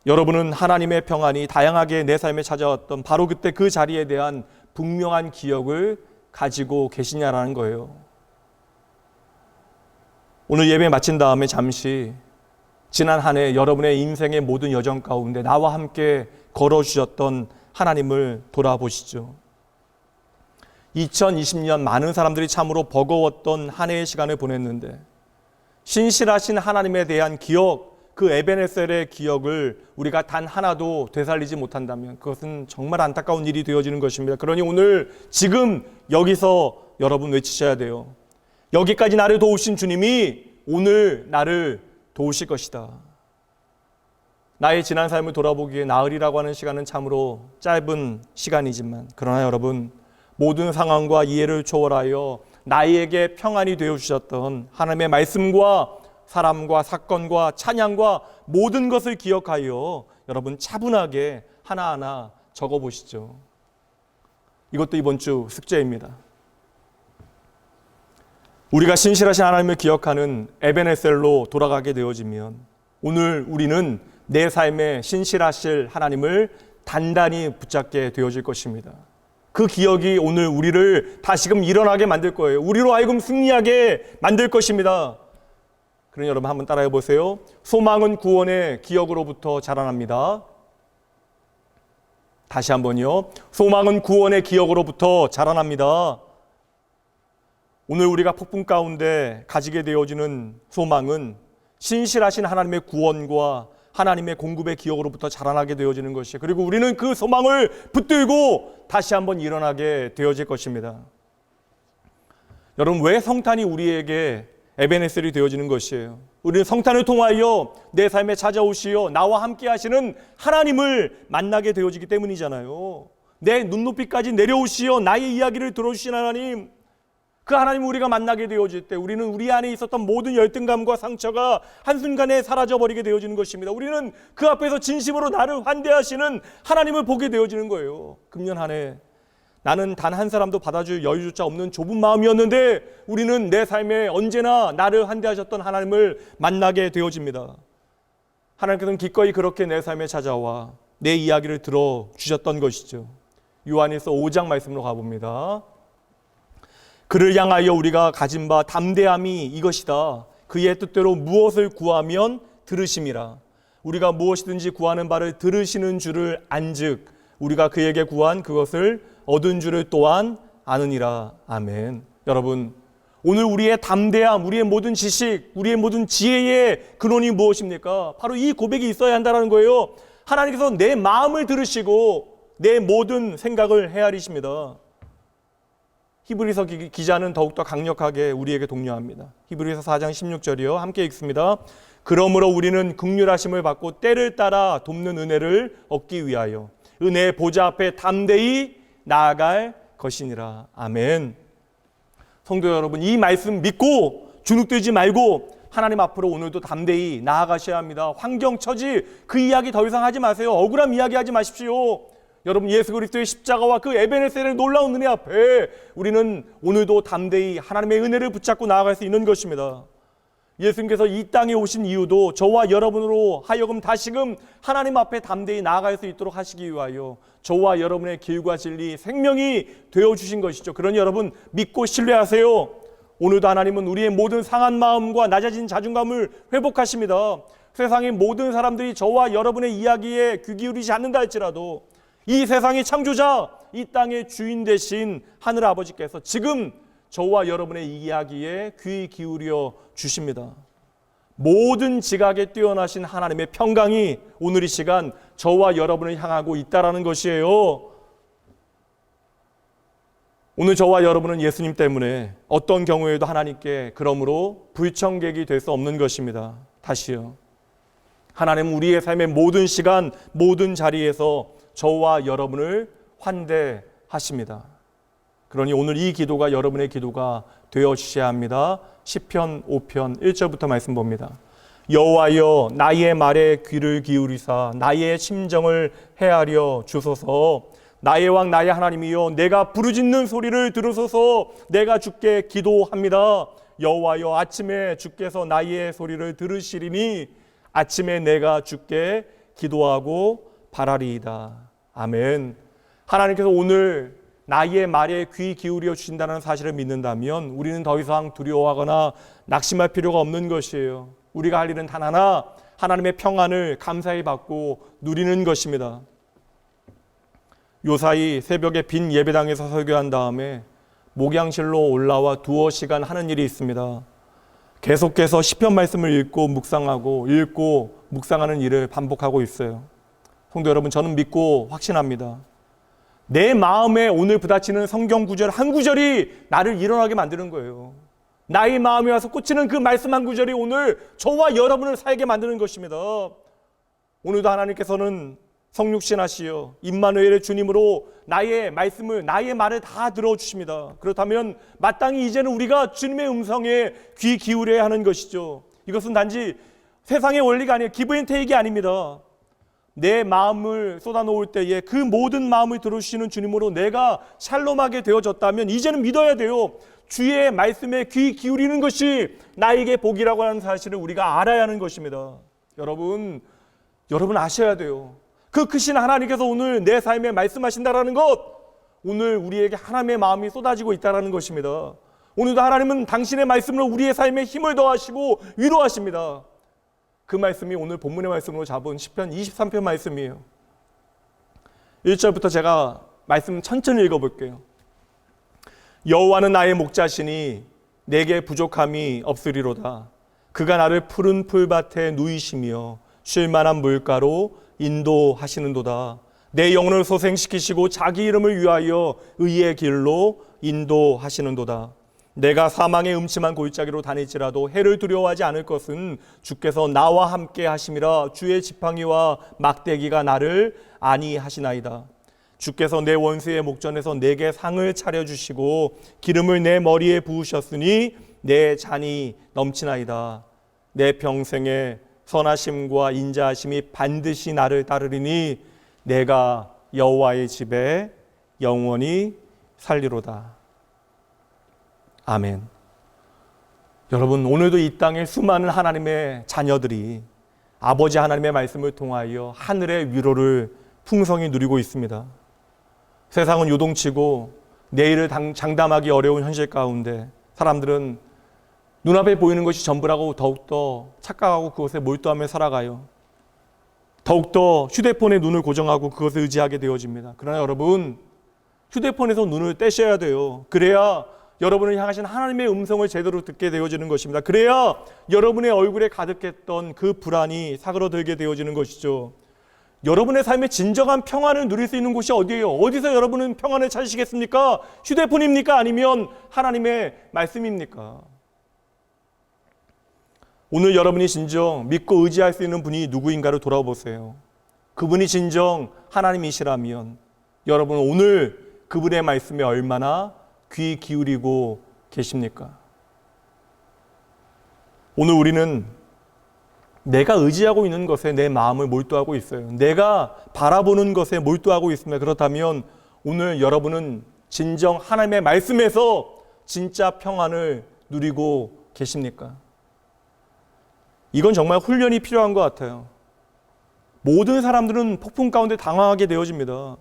여러분은 하나님의 평안이 다양하게 내 삶에 찾아왔던 바로 그때 그 자리에 대한 분명한 기억을 가지고 계시냐라는 거예요. 오늘 예배 마친 다음에 잠시 지난 한 해 여러분의 인생의 모든 여정 가운데 나와 함께 걸어주셨던 하나님을 돌아보시죠. 2020년 많은 사람들이 참으로 버거웠던 한 해의 시간을 보냈는데 신실하신 하나님에 대한 기억, 그 에베네셀의 기억을 우리가 단 하나도 되살리지 못한다면 그것은 정말 안타까운 일이 되어지는 것입니다. 그러니 오늘 지금 여기서 여러분 외치셔야 돼요. 여기까지 나를 도우신 주님이 오늘 나를 도우실 것이다. 나의 지난 삶을 돌아보기에 나흘이라고 하는 시간은 참으로 짧은 시간이지만 그러나 여러분 모든 상황과 이해를 초월하여 나에게 평안이 되어주셨던 하나님의 말씀과 사람과 사건과 찬양과 모든 것을 기억하여 여러분 차분하게 하나하나 적어보시죠. 이것도 이번 주 숙제입니다. 우리가 신실하신 하나님을 기억하는 에베네셀로 돌아가게 되어지면 오늘 우리는 내 삶에 신실하실 하나님을 단단히 붙잡게 되어질 것입니다. 그 기억이 오늘 우리를 다시금 일어나게 만들 거예요. 우리로 하여금 승리하게 만들 것입니다. 그러니 여러분 한번 따라해 보세요. 소망은 구원의 기억으로부터 자라납니다. 다시 한번요. 소망은 구원의 기억으로부터 자라납니다. 오늘 우리가 폭풍 가운데 가지게 되어지는 소망은 신실하신 하나님의 구원과 하나님의 공급의 기억으로부터 자라나게 되어지는 것이에요. 그리고 우리는 그 소망을 붙들고 다시 한번 일어나게 되어질 것입니다. 여러분 왜 성탄이 우리에게 에베네셀이 되어지는 것이에요? 우리는 성탄을 통하여 내 삶에 찾아오시어 나와 함께 하시는 하나님을 만나게 되어지기 때문이잖아요. 내 눈높이까지 내려오시어 나의 이야기를 들어주신 하나님, 그 하나님을 우리가 만나게 되어질 때 우리는 우리 안에 있었던 모든 열등감과 상처가 한순간에 사라져버리게 되어지는 것입니다. 우리는 그 앞에서 진심으로 나를 환대하시는 하나님을 보게 되어지는 거예요. 금년 한 해 나는 단 한 사람도 받아줄 여유조차 없는 좁은 마음이었는데 우리는 내 삶에 언제나 나를 환대하셨던 하나님을 만나게 되어집니다. 하나님께서는 기꺼이 그렇게 내 삶에 찾아와 내 이야기를 들어주셨던 것이죠. 요한일서 5장 말씀으로 가봅니다. 그를 향하여 우리가 가진 바 담대함이 이것이다. 그의 뜻대로 무엇을 구하면 들으심이라. 우리가 무엇이든지 구하는 바를 들으시는 줄을 안즉 우리가 그에게 구한 그것을 얻은 줄을 또한 아느니라. 아멘. 여러분 오늘 우리의 담대함, 우리의 모든 지식, 우리의 모든 지혜의 근원이 무엇입니까? 바로 이 고백이 있어야 한다는 거예요. 하나님께서 내 마음을 들으시고 내 모든 생각을 헤아리십니다. 히브리서 기자는 더욱더 강력하게 우리에게 독려합니다. 히브리서 4장 16절이요. 함께 읽습니다. 그러므로 우리는 긍휼하심을 받고 때를 따라 돕는 은혜를 얻기 위하여 은혜의 보좌 앞에 담대히 나아갈 것이니라. 아멘. 성도 여러분, 이 말씀 믿고 주눅들지 말고 하나님 앞으로 오늘도 담대히 나아가셔야 합니다. 환경, 처지 그 이야기 더 이상 하지 마세요. 억울함 이야기하지 마십시오. 여러분, 예수 그리스도의 십자가와 그 에베네셀의 놀라운 은혜 앞에 우리는 오늘도 담대히 하나님의 은혜를 붙잡고 나아갈 수 있는 것입니다. 예수님께서 이 땅에 오신 이유도 저와 여러분으로 하여금 다시금 하나님 앞에 담대히 나아갈 수 있도록 하시기 위하여 저와 여러분의 길과 진리, 생명이 되어주신 것이죠. 그러니 여러분 믿고 신뢰하세요. 오늘도 하나님은 우리의 모든 상한 마음과 낮아진 자존감을 회복하십니다. 세상의 모든 사람들이 저와 여러분의 이야기에 귀 기울이지 않는다 할지라도 이 세상의 창조자, 이 땅의 주인 되신 하늘 아버지께서 지금 저와 여러분의 이야기에 귀 기울여 주십니다. 모든 지각에 뛰어나신 하나님의 평강이 오늘 이 시간 저와 여러분을 향하고 있다라는 것이에요. 오늘 저와 여러분은 예수님 때문에 어떤 경우에도 하나님께 그러므로 불청객이 될 수 없는 것입니다. 다시요. 하나님은 우리의 삶의 모든 시간, 모든 자리에서 저와 여러분을 환대하십니다. 그러니 오늘 이 기도가 여러분의 기도가 되어주셔야 합니다. 시편 5편 1절부터 말씀 봅니다. 여호와여 나의 말에 귀를 기울이사 나의 심정을 헤아려 주소서. 나의 왕 나의 하나님이여 내가 부르짖는 소리를 들으소서. 내가 주께 기도합니다. 여호와여 아침에 주께서 나의 소리를 들으시리니 아침에 내가 주께 기도하고 바라리이다. 아멘. 하나님께서 오늘 나의 말에 귀 기울여 주신다는 사실을 믿는다면 우리는 더 이상 두려워하거나 낙심할 필요가 없는 것이에요. 우리가 할 일은 단 하나, 하나님의 평안을 감사히 받고 누리는 것입니다. 요사이 새벽에 빈 예배당에서 설교한 다음에 목양실로 올라와 두어 시간 하는 일이 있습니다. 계속해서 시편 말씀을 읽고 묵상하는 일을 반복하고 있어요. 성도 여러분, 저는 믿고 확신합니다. 내 마음에 오늘 부딪히는 성경 구절 한 구절이 나를 일어나게 만드는 거예요. 나의 마음에 와서 꽂히는 그 말씀 한 구절이 오늘 저와 여러분을 살게 만드는 것입니다. 오늘도 하나님께서는 성육신하시어 임마누엘의 주님으로 나의 말씀을, 나의 말을 다 들어주십니다. 그렇다면 마땅히 이제는 우리가 주님의 음성에 귀 기울여야 하는 것이죠. 이것은 단지 세상의 원리가 아니에요. 기브앤테이크가 아닙니다. 내 마음을 쏟아놓을 때에 그 모든 마음을 들어주시는 주님으로 내가 샬롬하게 되어졌다면 이제는 믿어야 돼요. 주의 말씀에 귀 기울이는 것이 나에게 복이라고 하는 사실을 우리가 알아야 하는 것입니다. 여러분 아셔야 돼요. 그 크신 하나님께서 오늘 내 삶에 말씀하신다라는 것, 오늘 우리에게 하나님의 마음이 쏟아지고 있다라는 것입니다. 오늘도 하나님은 당신의 말씀으로 우리의 삶에 힘을 더하시고 위로하십니다. 그 말씀이 오늘 본문의 말씀으로 잡은 시편 23편 말씀이에요. 1절부터 제가 말씀 천천히 읽어볼게요. 여호와는 나의 목자시니 내게 부족함이 없으리로다. 그가 나를 푸른 풀밭에 누이시며 쉴만한 물가로 인도하시는도다. 내 영혼을 소생시키시고 자기 이름을 위하여 의의 길로 인도하시는도다. 내가 사망의 음침한 골짜기로 다닐지라도 해를 두려워하지 않을 것은 주께서 나와 함께 하심이라. 주의 지팡이와 막대기가 나를 안위하시나이다. 주께서 내 원수의 목전에서 내게 상을 차려주시고 기름을 내 머리에 부으셨으니 내 잔이 넘치나이다. 내 평생에 선하심과 인자하심이 반드시 나를 따르리니 내가 여호와의 집에 영원히 살리로다. 아멘. 여러분, 오늘도 이 땅에 수많은 하나님의 자녀들이 아버지 하나님의 말씀을 통하여 하늘의 위로를 풍성히 누리고 있습니다. 세상은 요동치고 내일을 장담하기 어려운 현실 가운데 사람들은 눈앞에 보이는 것이 전부라고 더욱더 착각하고 그것에 몰두하며 살아가요. 더욱더 휴대폰에 눈을 고정하고 그것을 의지하게 되어집니다. 그러나 여러분, 휴대폰에서 눈을 떼셔야 돼요. 그래야 여러분을 향하신 하나님의 음성을 제대로 듣게 되어지는 것입니다. 그래야 여러분의 얼굴에 가득했던 그 불안이 사그러들게 되어지는 것이죠. 여러분의 삶에 진정한 평안을 누릴 수 있는 곳이 어디예요? 어디서 여러분은 평안을 찾으시겠습니까? 휴대폰입니까? 아니면 하나님의 말씀입니까? 오늘 여러분이 진정 믿고 의지할 수 있는 분이 누구인가를 돌아보세요. 그분이 진정 하나님이시라면 여러분 오늘 그분의 말씀에 얼마나 귀 기울이고 계십니까? 오늘 우리는 내가 의지하고 있는 것에 내 마음을 몰두하고 있어요. 내가 바라보는 것에 몰두하고 있습니다. 그렇다면 오늘 여러분은 진정 하나님의 말씀에서 진짜 평안을 누리고 계십니까? 이건 정말 훈련이 필요한 것 같아요. 모든 사람들은 폭풍 가운데 당황하게 되어집니다.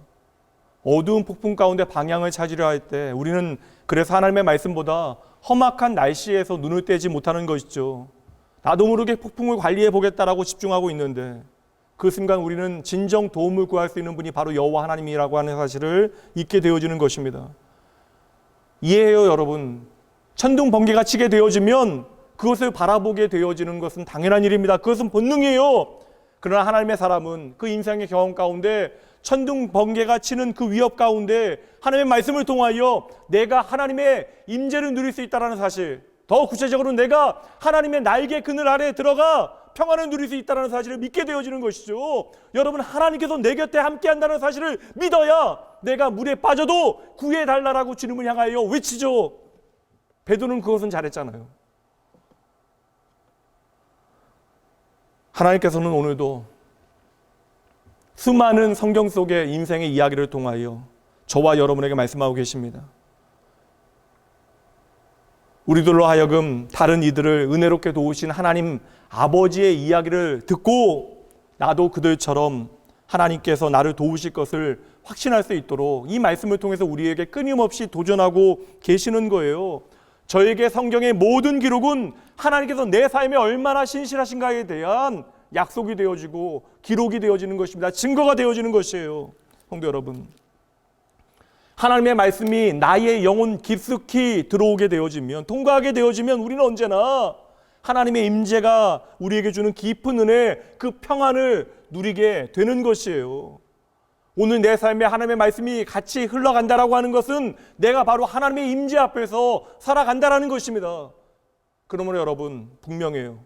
어두운 폭풍 가운데 방향을 찾으려 할 때 우리는 그래서 하나님의 말씀보다 험악한 날씨에서 눈을 떼지 못하는 것이죠. 나도 모르게 폭풍을 관리해 보겠다라고 집중하고 있는데 그 순간 우리는 진정 도움을 구할 수 있는 분이 바로 여호와 하나님이라고 하는 사실을 잊게 되어지는 것입니다. 이해해요, 여러분. 천둥 번개가 치게 되어지면 그것을 바라보게 되어지는 것은 당연한 일입니다. 그것은 본능이에요. 그러나 하나님의 사람은 그 인생의 경험 가운데 천둥 번개가 치는 그 위협 가운데 하나님의 말씀을 통하여 내가 하나님의 임재를 누릴 수 있다는 사실, 더 구체적으로 내가 하나님의 날개 그늘 아래에 들어가 평안을 누릴 수 있다는 사실을 믿게 되어지는 것이죠. 여러분, 하나님께서 내 곁에 함께 한다는 사실을 믿어야 내가 물에 빠져도 구해달라고 주님을 향하여 외치죠. 베드로는 그것은 잘했잖아요. 하나님께서는 오늘도 수많은 성경 속의 인생의 이야기를 통하여 저와 여러분에게 말씀하고 계십니다. 우리들로 하여금 다른 이들을 은혜롭게 도우신 하나님 아버지의 이야기를 듣고 나도 그들처럼 하나님께서 나를 도우실 것을 확신할 수 있도록 이 말씀을 통해서 우리에게 끊임없이 도전하고 계시는 거예요. 저에게 성경의 모든 기록은 하나님께서 내 삶에 얼마나 신실하신가에 대한 약속이 되어지고 기록이 되어지는 것입니다. 증거가 되어지는 것이에요. 성도 여러분, 하나님의 말씀이 나의 영혼 깊숙이 들어오게 되어지면, 통과하게 되어지면 우리는 언제나 하나님의 임재가 우리에게 주는 깊은 은혜, 그 평안을 누리게 되는 것이에요. 오늘 내 삶에 하나님의 말씀이 같이 흘러간다라고 하는 것은 내가 바로 하나님의 임재 앞에서 살아간다라는 것입니다. 그러므로 여러분, 분명해요.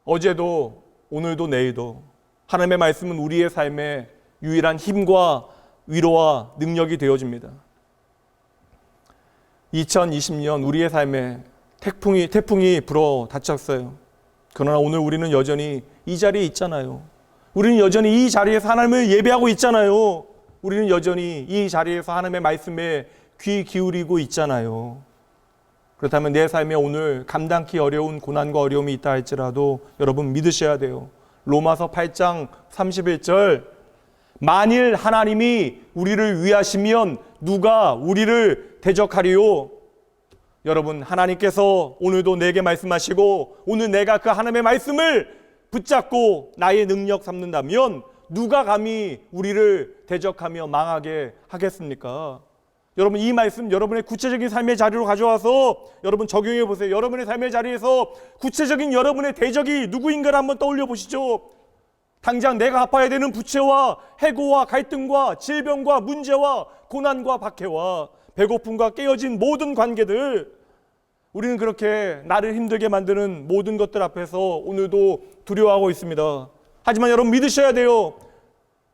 어제도 오늘도 내일도 하나님의 말씀은 우리의 삶의 유일한 힘과 위로와 능력이 되어집니다. 2020년 우리의 삶에 태풍이 불어 닥쳤어요. 그러나 오늘 우리는 여전히 이 자리에 있잖아요. 우리는 여전히 이 자리에서 하나님을 예배하고 있잖아요. 우리는 여전히 이 자리에서 하나님의 말씀에 귀 기울이고 있잖아요. 그렇다면 내 삶에 오늘 감당기 어려운 고난과 어려움이 있다 할지라도 여러분 믿으셔야 돼요. 로마서 8장 31절, 만일 하나님이 우리를 위하시면 누가 우리를 대적하리요? 여러분, 하나님께서 오늘도 내게 말씀하시고 오늘 내가 그 하나님의 말씀을 붙잡고 나의 능력 삼는다면 누가 감히 우리를 대적하며 망하게 하겠습니까? 여러분, 이 말씀 여러분의 구체적인 삶의 자리로 가져와서 여러분 적용해 보세요. 여러분의 삶의 자리에서 구체적인 여러분의 대적이 누구인가를 한번 떠올려 보시죠. 당장 내가 갚아야 되는 부채와 해고와 갈등과 질병과 문제와 고난과 박해와 배고픔과 깨어진 모든 관계들, 우리는 그렇게 나를 힘들게 만드는 모든 것들 앞에서 오늘도 두려워하고 있습니다. 하지만 여러분 믿으셔야 돼요.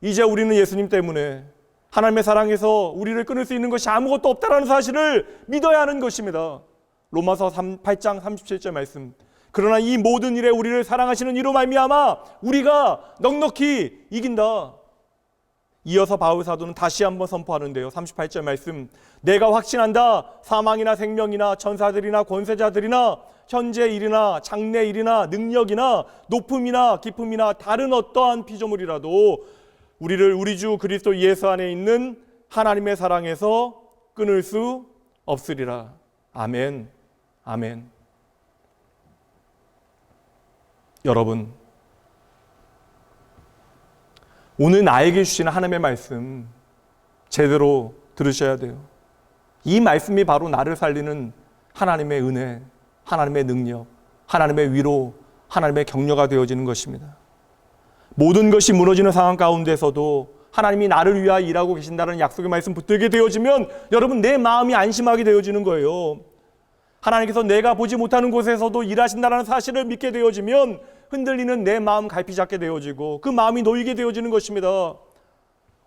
이제 우리는 예수님 때문에 하나님의 사랑에서 우리를 끊을 수 있는 것이 아무것도 없다는 사실을 믿어야 하는 것입니다. 로마서 8장 37절 말씀, 그러나 이 모든 일에 우리를 사랑하시는 이로 말미암아 우리가 넉넉히 이긴다. 이어서 바울 사도는 다시 한번 선포하는데요. 38절 말씀, 내가 확신한다. 사망이나 생명이나 천사들이나 권세자들이나 현재 일이나 장래 일이나 능력이나 높음이나 깊음이나 다른 어떠한 피조물이라도 우리를 우리 주 그리스도 예수 안에 있는 하나님의 사랑에서 끊을 수 없으리라. 아멘. 아멘. 여러분, 오늘 나에게 주시는 하나님의 말씀 제대로 들으셔야 돼요. 이 말씀이 바로 나를 살리는 하나님의 은혜, 하나님의 능력, 하나님의 위로, 하나님의 격려가 되어지는 것입니다. 모든 것이 무너지는 상황 가운데서도 하나님이 나를 위하여 일하고 계신다는 약속의 말씀 붙들게 되어지면 여러분 내 마음이 안심하게 되어지는 거예요. 하나님께서 내가 보지 못하는 곳에서도 일하신다는 사실을 믿게 되어지면 흔들리는 내 마음 갈피 잡게 되어지고 그 마음이 놓이게 되어지는 것입니다.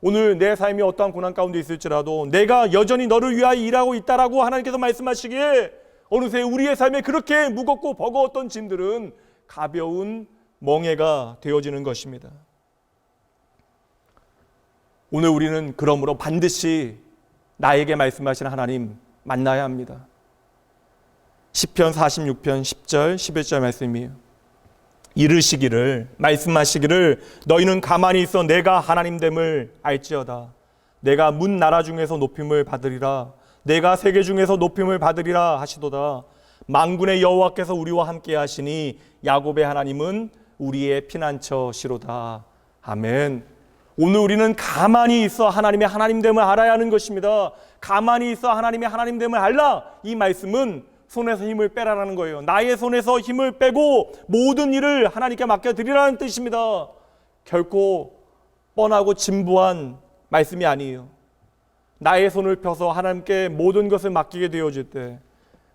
오늘 내 삶이 어떠한 고난 가운데 있을지라도 내가 여전히 너를 위하여 일하고 있다라고 하나님께서 말씀하시기에 어느새 우리의 삶에 그렇게 무겁고 버거웠던 짐들은 가벼운 멍에가 되어지는 것입니다. 오늘 우리는 그러므로 반드시 나에게 말씀하시는 하나님 만나야 합니다. 시편 46편 10절 11절 말씀이에요. 이르시기를 말씀하시기를 너희는 가만히 있어 내가 하나님됨을 알지어다. 내가 문 나라 중에서 높임을 받으리라. 내가 세계 중에서 높임을 받으리라 하시도다. 만군의 여호와께서 우리와 함께 하시니 야곱의 하나님은 우리의 피난처시로다. 아멘. 오늘 우리는 가만히 있어 하나님의 하나님됨을 알아야 하는 것입니다. 가만히 있어 하나님의 하나님됨을 알라. 이 말씀은 손에서 힘을 빼라라는 거예요. 나의 손에서 힘을 빼고 모든 일을 하나님께 맡겨드리라는 뜻입니다. 결코 뻔하고 진부한 말씀이 아니에요. 나의 손을 펴서 하나님께 모든 것을 맡기게 되어질 때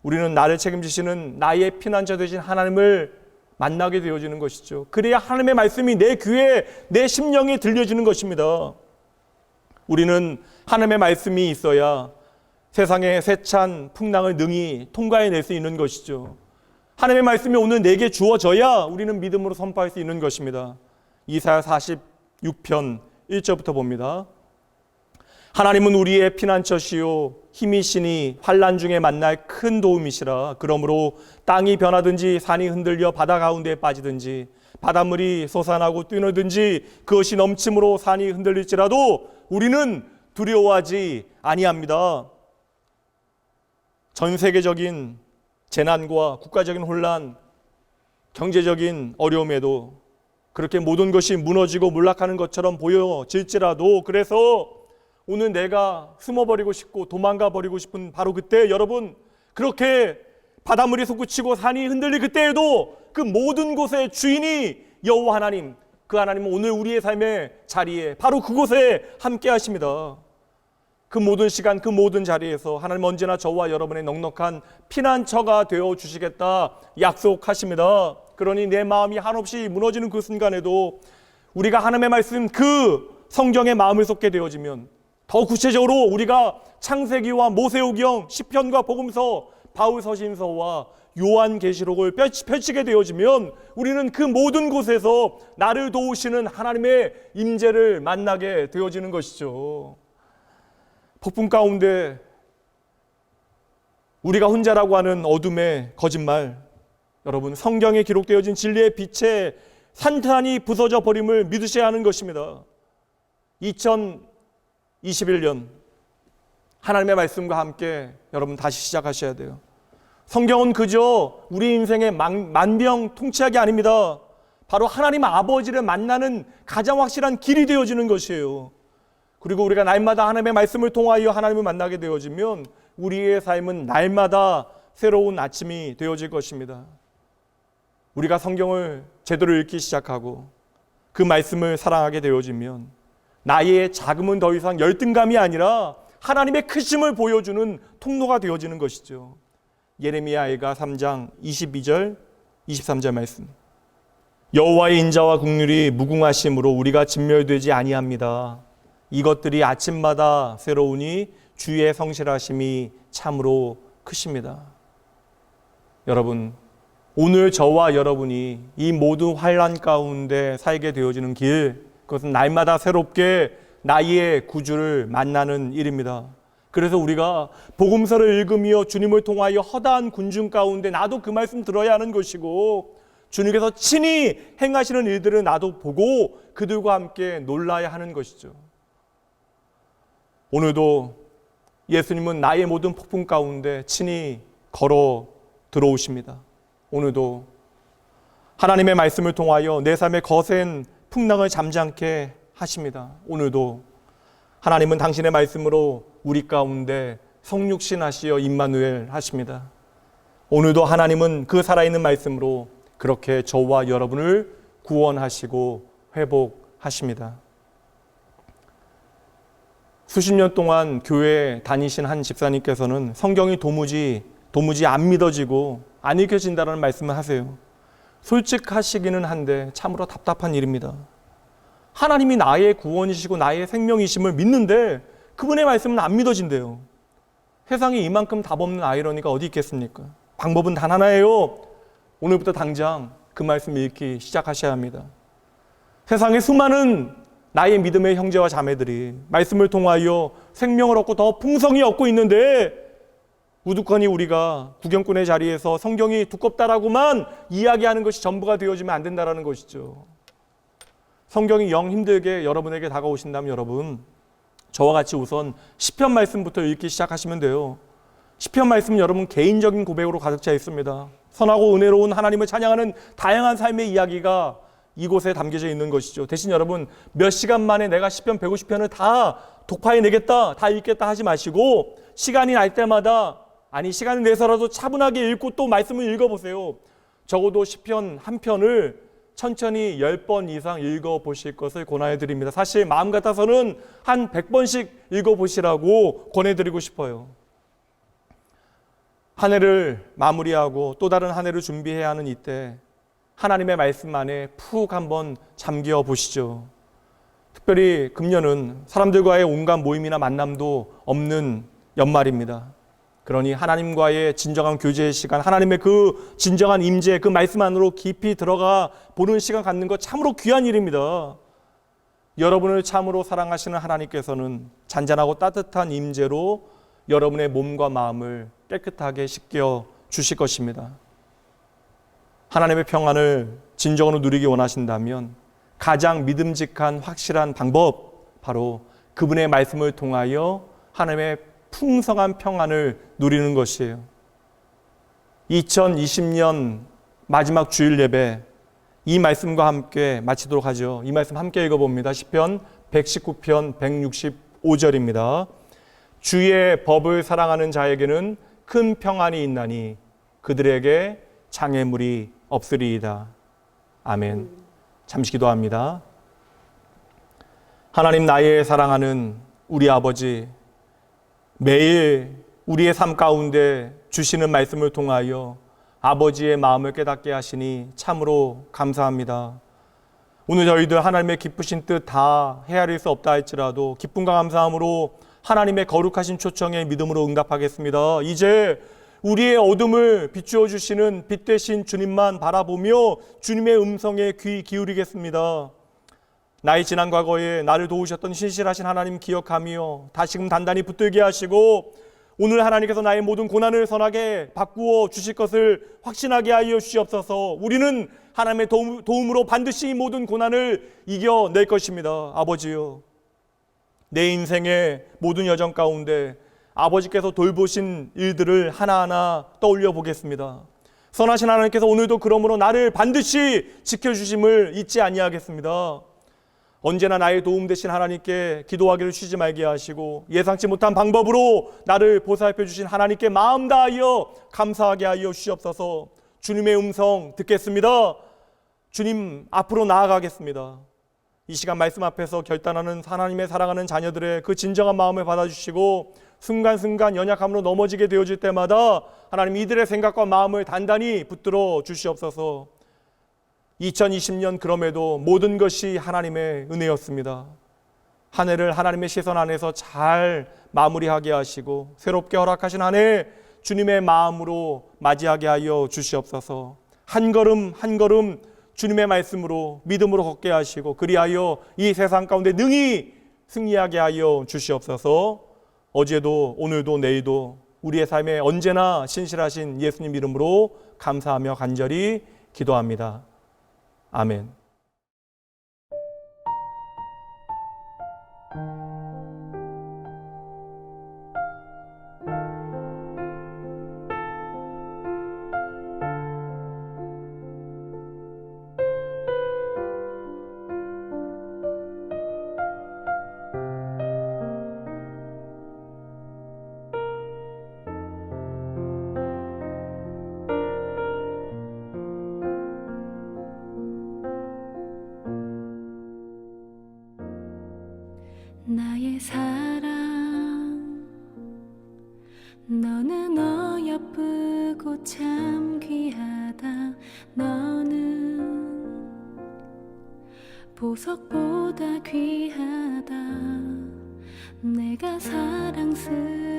우리는 나를 책임지시는 나의 피난처 되신 하나님을 만나게 되어지는 것이죠. 그래야 하나님의 말씀이 내 귀에 내 심령에 들려지는 것입니다. 우리는 하나님의 말씀이 있어야 세상의 세찬 풍랑을 능히 통과해낼 수 있는 것이죠. 하나님의 말씀이 오늘 내게 주어져야 우리는 믿음으로 선포할 수 있는 것입니다. 이사야 46편 1절부터 봅니다. 하나님은 우리의 피난처시요 힘이시니 환난 중에 만날 큰 도움이시라. 그러므로 땅이 변하든지 산이 흔들려 바다 가운데에 빠지든지 바닷물이 솟아나고 뛰노든지 그것이 넘침으로 산이 흔들릴지라도 우리는 두려워하지 아니합니다. 전 세계적인 재난과 국가적인 혼란, 경제적인 어려움에도 그렇게 모든 것이 무너지고 몰락하는 것처럼 보여질지라도 그래서 오늘 내가 숨어버리고 싶고 도망가 버리고 싶은 바로 그때 여러분 그렇게 바닷물이 솟구치고 산이 흔들릴 그때에도 그 모든 곳의 주인이 여호와 하나님, 그 하나님은 오늘 우리의 삶의 자리에 바로 그곳에 함께 하십니다. 그 모든 시간, 그 모든 자리에서 하나님 언제나 저와 여러분의 넉넉한 피난처가 되어 주시겠다 약속하십니다. 그러니 내 마음이 한없이 무너지는 그 순간에도 우리가 하나님의 말씀 그 성경의 마음을 쏟게 되어지면 더 구체적으로 우리가 창세기와 모세오경, 시편과 복음서, 바울서신서와 요한계시록을 펼치게 되어지면 우리는 그 모든 곳에서 나를 도우시는 하나님의 임재를 만나게 되어지는 것이죠. 폭풍 가운데 우리가 혼자라고 하는 어둠의 거짓말, 여러분 성경에 기록되어진 진리의 빛에 산탄이 부서져 버림을 믿으셔야 하는 것입니다. 2021년 하나님의 말씀과 함께 여러분 다시 시작하셔야 돼요. 성경은 그저 우리 인생의 만병통치약이 아닙니다. 바로 하나님 아버지를 만나는 가장 확실한 길이 되어지는 것이에요. 그리고 우리가 날마다 하나님의 말씀을 통하여 하나님을 만나게 되어지면 우리의 삶은 날마다 새로운 아침이 되어질 것입니다. 우리가 성경을 제대로 읽기 시작하고 그 말씀을 사랑하게 되어지면 나의 자금은 더 이상 열등감이 아니라 하나님의 크심을 보여주는 통로가 되어지는 것이죠. 예레미야가 3장 22절 23절 말씀. 여호와의 인자와 긍휼이 무궁하심으로 우리가 진멸되지 아니합니다. 이것들이 아침마다 새로우니 주의 성실하심이 참으로 크십니다. 여러분, 오늘 저와 여러분이 이 모든 환난 가운데 살게 되어지는 길, 그것은 날마다 새롭게 나의 구주를 만나는 일입니다. 그래서 우리가 복음서를 읽으며 주님을 통하여 허다한 군중 가운데 나도 그 말씀 들어야 하는 것이고 주님께서 친히 행하시는 일들을 나도 보고 그들과 함께 놀라야 하는 것이죠. 오늘도 예수님은 나의 모든 폭풍 가운데 친히 걸어 들어오십니다. 오늘도 하나님의 말씀을 통하여 내 삶의 거센 풍랑을 잠잠케 하십니다. 오늘도 하나님은 당신의 말씀으로 우리 가운데 성육신 하시어 임마누엘 하십니다. 오늘도 하나님은 그 살아있는 말씀으로 그렇게 저와 여러분을 구원하시고 회복하십니다. 수십 년 동안 교회에 다니신 한 집사님께서는 성경이 도무지 안 믿어지고 안 읽혀진다는 말씀을 하세요. 솔직하시기는 한데 참으로 답답한 일입니다. 하나님이 나의 구원이시고 나의 생명이심을 믿는데 그분의 말씀은 안 믿어진대요. 세상에 이만큼 답 없는 아이러니가 어디 있겠습니까? 방법은 단 하나예요. 오늘부터 당장 그 말씀 읽기 시작하셔야 합니다. 세상에 수많은 나의 믿음의 형제와 자매들이 말씀을 통하여 생명을 얻고 더 풍성히 얻고 있는데 우두커니 우리가 구경꾼의 자리에서 성경이 두껍다라고만 이야기하는 것이 전부가 되어지면 안 된다는 것이죠. 성경이 영 힘들게 여러분에게 다가오신다면 여러분, 저와 같이 우선 시편 말씀부터 읽기 시작하시면 돼요. 시편 말씀은 여러분 개인적인 고백으로 가득 차 있습니다. 선하고 은혜로운 하나님을 찬양하는 다양한 삶의 이야기가 이곳에 담겨져 있는 것이죠. 대신 여러분 몇 시간 만에 내가 시편 150편을 다 독파해내겠다, 다 읽겠다 하지 마시고 시간이 날 때마다 시간을 내서라도 차분하게 읽고 또 말씀을 읽어보세요. 적어도 시편 한 편을 천천히 10번 이상 읽어보실 것을 권하여드립니다. 사실 마음 같아서는 한 100번씩 읽어보시라고 권해드리고 싶어요. 한 해를 마무리하고 또 다른 한 해를 준비해야 하는 이때 하나님의 말씀 안에 푹 한번 잠겨 보시죠. 특별히 금년은 사람들과의 온갖 모임이나 만남도 없는 연말입니다. 그러니 하나님과의 진정한 교제의 시간, 하나님의 그 진정한 임재, 그 말씀 안으로 깊이 들어가 보는 시간 갖는 것 참으로 귀한 일입니다. 여러분을 참으로 사랑하시는 하나님께서는 잔잔하고 따뜻한 임재로 여러분의 몸과 마음을 깨끗하게 씻겨 주실 것입니다. 하나님의 평안을 진정으로 누리기 원하신다면 가장 믿음직한 확실한 방법, 바로 그분의 말씀을 통하여 하나님의 풍성한 평안을 누리는 것이에요. 2020년 마지막 주일 예배, 이 말씀과 함께 마치도록 하죠. 이 말씀 함께 읽어봅니다. 시편 119편 165절입니다. 주의 법을 사랑하는 자에게는 큰 평안이 있나니 그들에게 장애물이 없으리이다. 아멘. 잠시 기도합니다. 하나님, 나의 사랑하는 우리 아버지, 매일 우리의 삶 가운데 주시는 말씀을 통하여 아버지의 마음을 깨닫게 하시니 참으로 감사합니다. 오늘 저희들 하나님의 기쁘신 뜻 다 헤아릴 수 없다 할지라도 기쁨과 감사함으로 하나님의 거룩하신 초청에 믿음으로 응답하겠습니다. 이제 우리의 어둠을 비추어 주시는 빛 되신 주님만 바라보며 주님의 음성에 귀 기울이겠습니다. 나의 지난 과거에 나를 도우셨던 신실하신 하나님 기억하며 다시금 단단히 붙들게 하시고 오늘 하나님께서 나의 모든 고난을 선하게 바꾸어 주실 것을 확신하게 하여 주시옵소서. 우리는 하나님의 도움으로 반드시 이 모든 고난을 이겨낼 것입니다. 아버지요, 내 인생의 모든 여정 가운데 아버지께서 돌보신 일들을 하나하나 떠올려 보겠습니다. 선하신 하나님께서 오늘도 그러므로 나를 반드시 지켜주심을 잊지 아니하겠습니다. 언제나 나의 도움 되신 하나님께 기도하기를 쉬지 말게 하시고 예상치 못한 방법으로 나를 보살펴 주신 하나님께 마음 다하여 감사하게 하여 주시옵소서. 주님의 음성 듣겠습니다. 주님 앞으로 나아가겠습니다. 이 시간 말씀 앞에서 결단하는 하나님의 사랑하는 자녀들의 그 진정한 마음을 받아주시고 순간순간 연약함으로 넘어지게 되어질 때마다 하나님 이들의 생각과 마음을 단단히 붙들어 주시옵소서. 2020년 그럼에도 모든 것이 하나님의 은혜였습니다. 한 해를 하나님의 시선 안에서 잘 마무리하게 하시고 새롭게 허락하신 한 해 주님의 마음으로 맞이하게 하여 주시옵소서. 한 걸음 한 걸음 주님의 말씀으로 믿음으로 걷게 하시고 그리하여 이 세상 가운데 능히 승리하게 하여 주시옵소서. 어제도 오늘도 내일도 우리의 삶에 언제나 신실하신 예수님 이름으로 감사하며 간절히 기도합니다. 아멘. 참 귀하다. 너는 보석보다 귀하다. 내가 사랑스럽지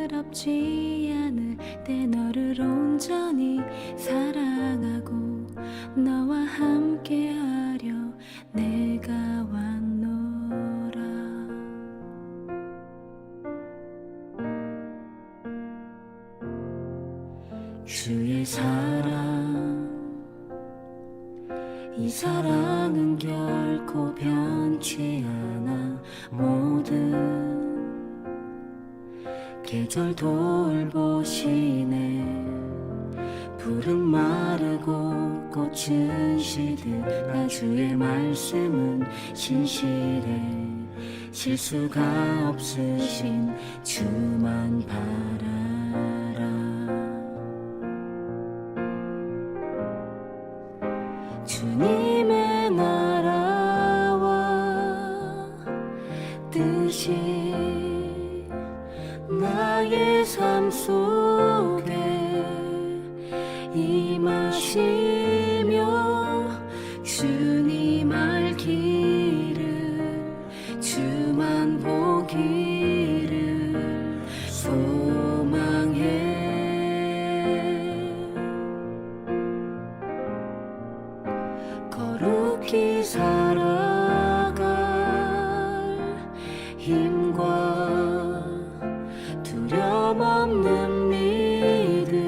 않을 때 너를 온전히 사랑하고 너와 함께하려 내가 왔노라. 주의 사랑, 이 사랑은 결코 변치 않아. 모든 계절 돌보시네. 푸른 마르고 꽃은 시든 나 주의 말씀은 신실해. 실수가 없으신 주만 바라라. 주님의 나라와 뜻이 나의 삶 속에 임하시며 주님 알기를 주만 보기를 소망해. 거룩히 살아갈 힘과 두려움 없는 믿음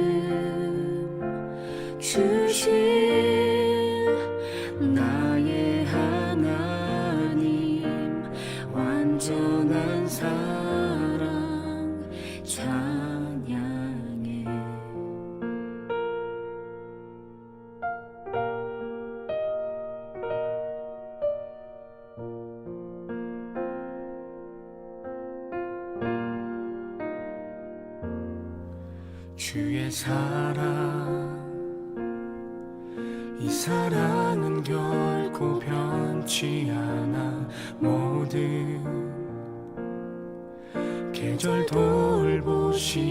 주실 나의 하나님. 완전한 사랑 찬양해. 주의 사랑, 이 사랑은 결코 변치 않아. 모든 계절 돌보시네.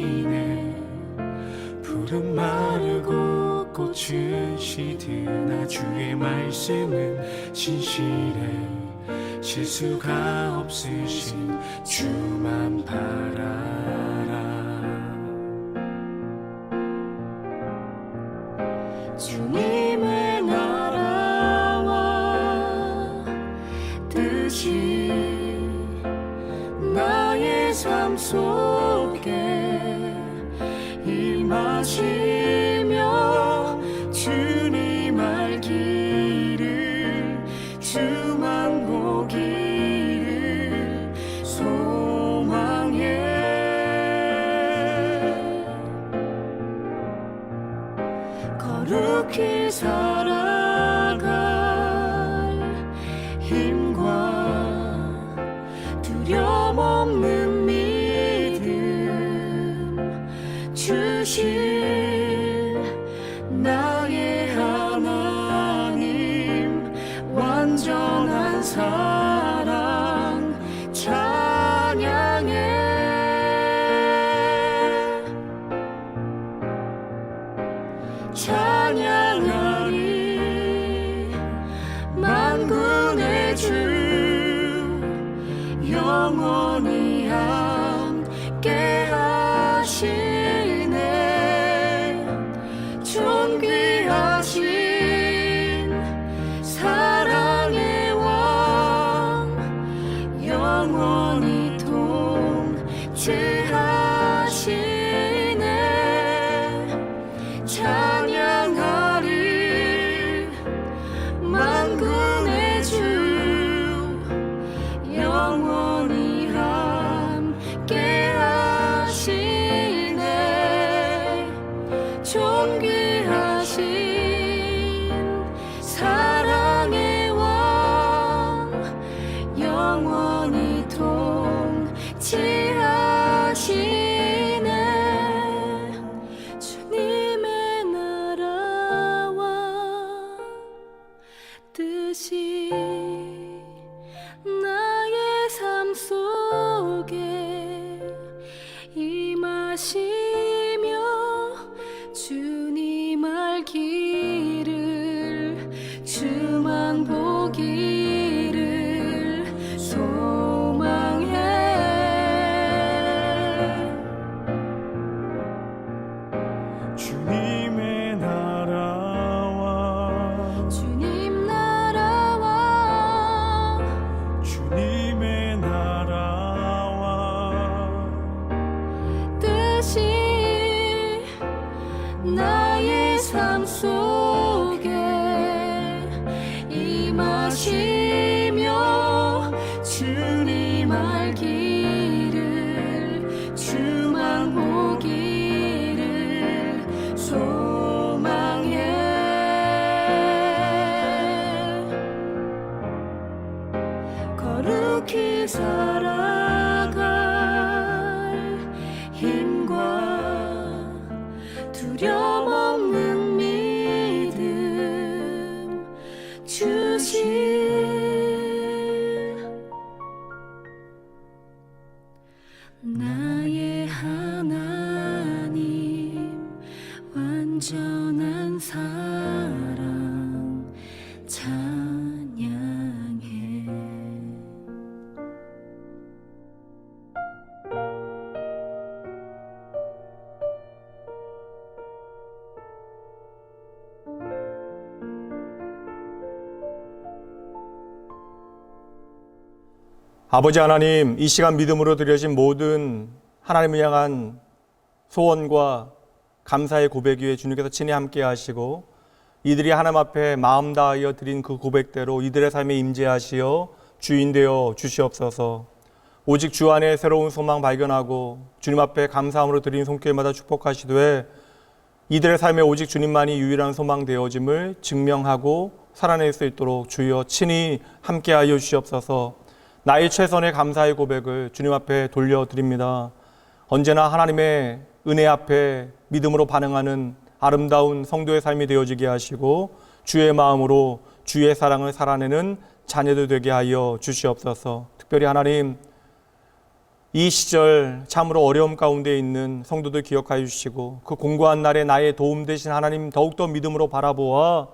푸른 마르고 꽃은 시드나 주의 말씀은 신실해. 실수가 없으신 주만 바라라. 주님의 나라와 뜻이 나의 삶 속에 임하시며 주님 알기를 주만 보기를 소망해. 거룩히 살아갈 힘과 두려움 없는 믿음 주실 나의 하나님. 완전한 사랑 찬양해. 찬양하리 만군의 주. 영원히 함께 하시네. 존귀하신 사랑의 왕. 영원히 통치하시네. 찬양하리 만군의 주. 영원히 함께 하시네. 존귀하신 사랑의 왕. 영원히 통치하시네. 주님의 나라와 뜻이 나의 삶 속에 임하시며 주님 나의 삶 속에 임하시며 주님 알기를 주만 보기를 소망해 거룩히 살아갈 힘과 두려움 없는 믿음 주신 나의 하나님 완전한 사랑 찬양해. 아버지 하나님, 이 시간 믿음으로 드려진 모든 하나님을 향한 소원과 감사의 고백 위에 주님께서 친히 함께 하시고 이들이 하나님 앞에 마음 다하여 드린 그 고백대로 이들의 삶에 임재하시어 주인 되어 주시옵소서. 오직 주 안에 새로운 소망 발견하고 주님 앞에 감사함으로 드린 손길마다 축복하시되 이들의 삶에 오직 주님만이 유일한 소망 되어짐을 증명하고 살아낼 수 있도록 주여 친히 함께하여 주시옵소서. 나의 최선의 감사의 고백을 주님 앞에 돌려드립니다. 언제나 하나님의 은혜 앞에 믿음으로 반응하는 아름다운 성도의 삶이 되어지게 하시고 주의 마음으로 주의 사랑을 살아내는 자녀들 되게 하여 주시옵소서. 특별히 하나님, 이 시절 참으로 어려움 가운데 있는 성도들 기억하여 주시고 그 공고한 날에 나의 도움 되신 하나님 더욱더 믿음으로 바라보아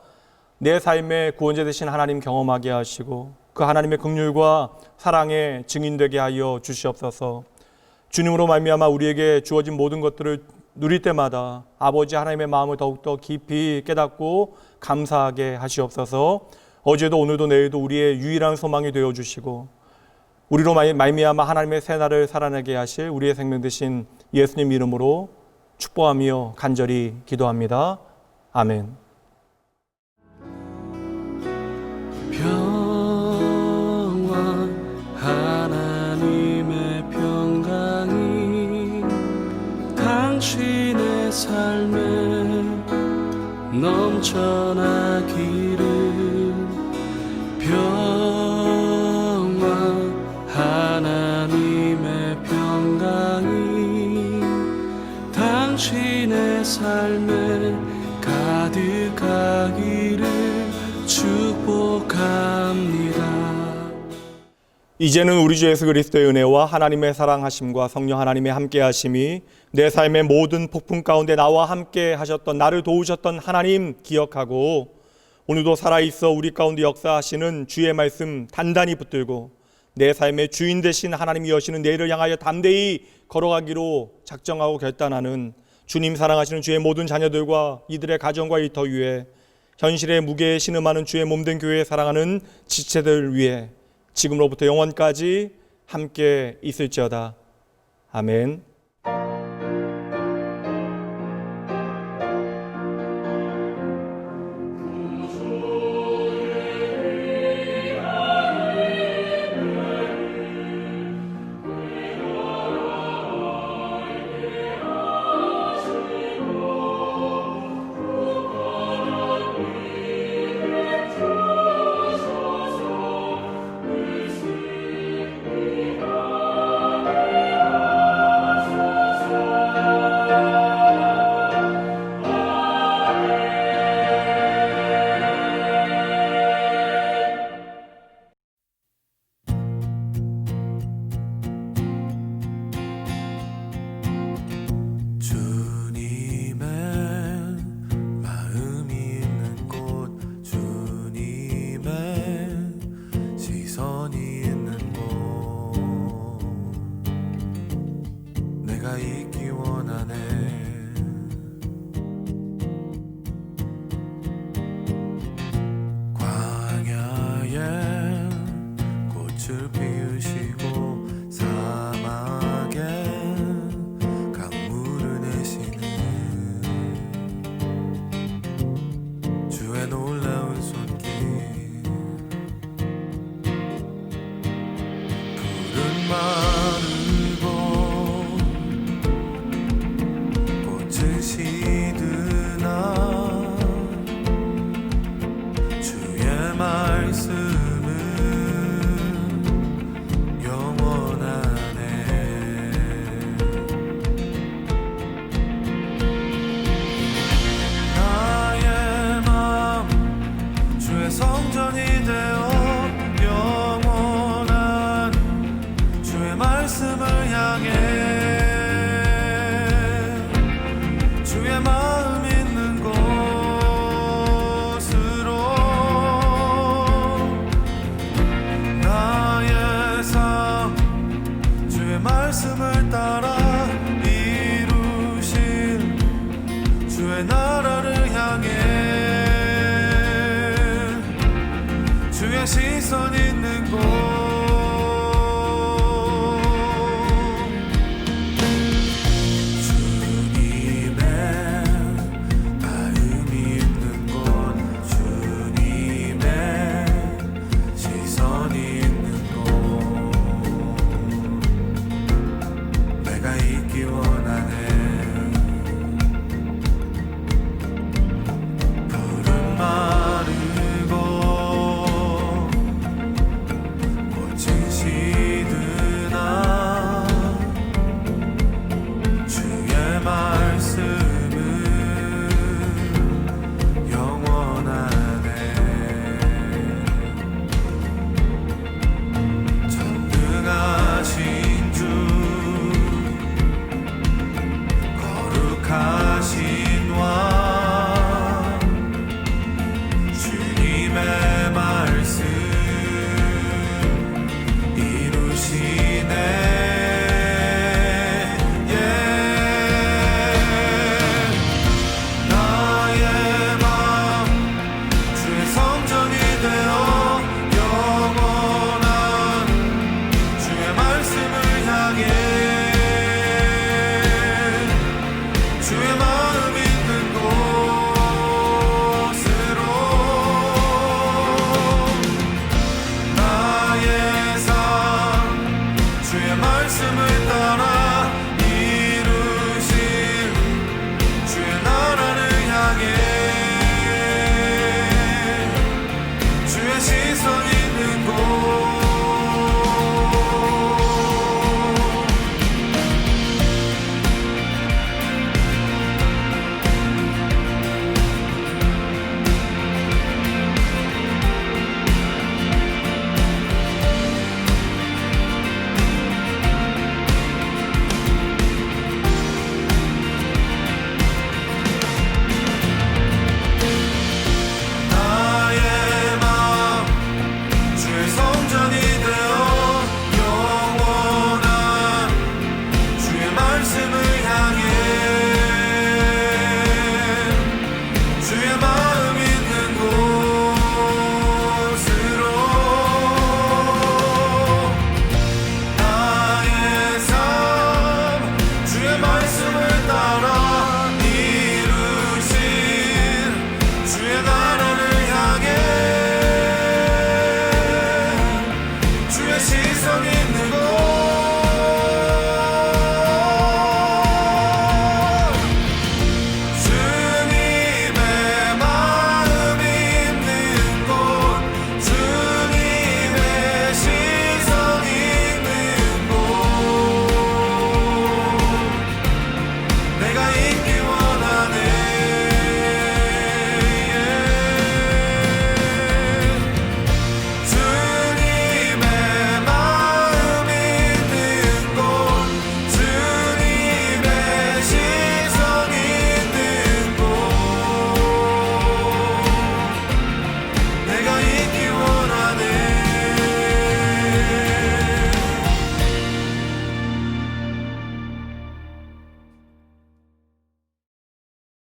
내 삶의 구원자 되신 하나님 경험하게 하시고 그 하나님의 긍휼과 사랑의 증인되게 하여 주시옵소서. 주님으로 말미암아 우리에게 주어진 모든 것들을 누릴 때마다 아버지 하나님의 마음을 더욱더 깊이 깨닫고 감사하게 하시옵소서. 어제도 오늘도 내일도 우리의 유일한 소망이 되어주시고 우리로 말미암아 하나님의 새날을 살아내게 하실 우리의 생명 되신 예수님 이름으로 축복하며 간절히 기도합니다. 아멘. 하나님의 평강이 당신의 삶에 넘쳐나기를. 평화 하나님의 평강이 당신의 삶에 가득하기를 축복합니다. 이제는 우리 주 예수 그리스도의 은혜와 하나님의 사랑하심과 성령 하나님의 함께하심이 내 삶의 모든 폭풍 가운데 나와 함께 하셨던 나를 도우셨던 하나님 기억하고 오늘도 살아있어 우리 가운데 역사하시는 주의 말씀 단단히 붙들고 내 삶의 주인 되신 하나님이 여시는 내일을 향하여 담대히 걸어가기로 작정하고 결단하는 주님 사랑하시는 주의 모든 자녀들과 이들의 가정과 일터 위에 현실의 무게에 신음하는 주의 몸된 교회에 사랑하는 지체들 위해 지금으로부터 영원까지 함께 있을지어다. 아멘. 시선 있는 곳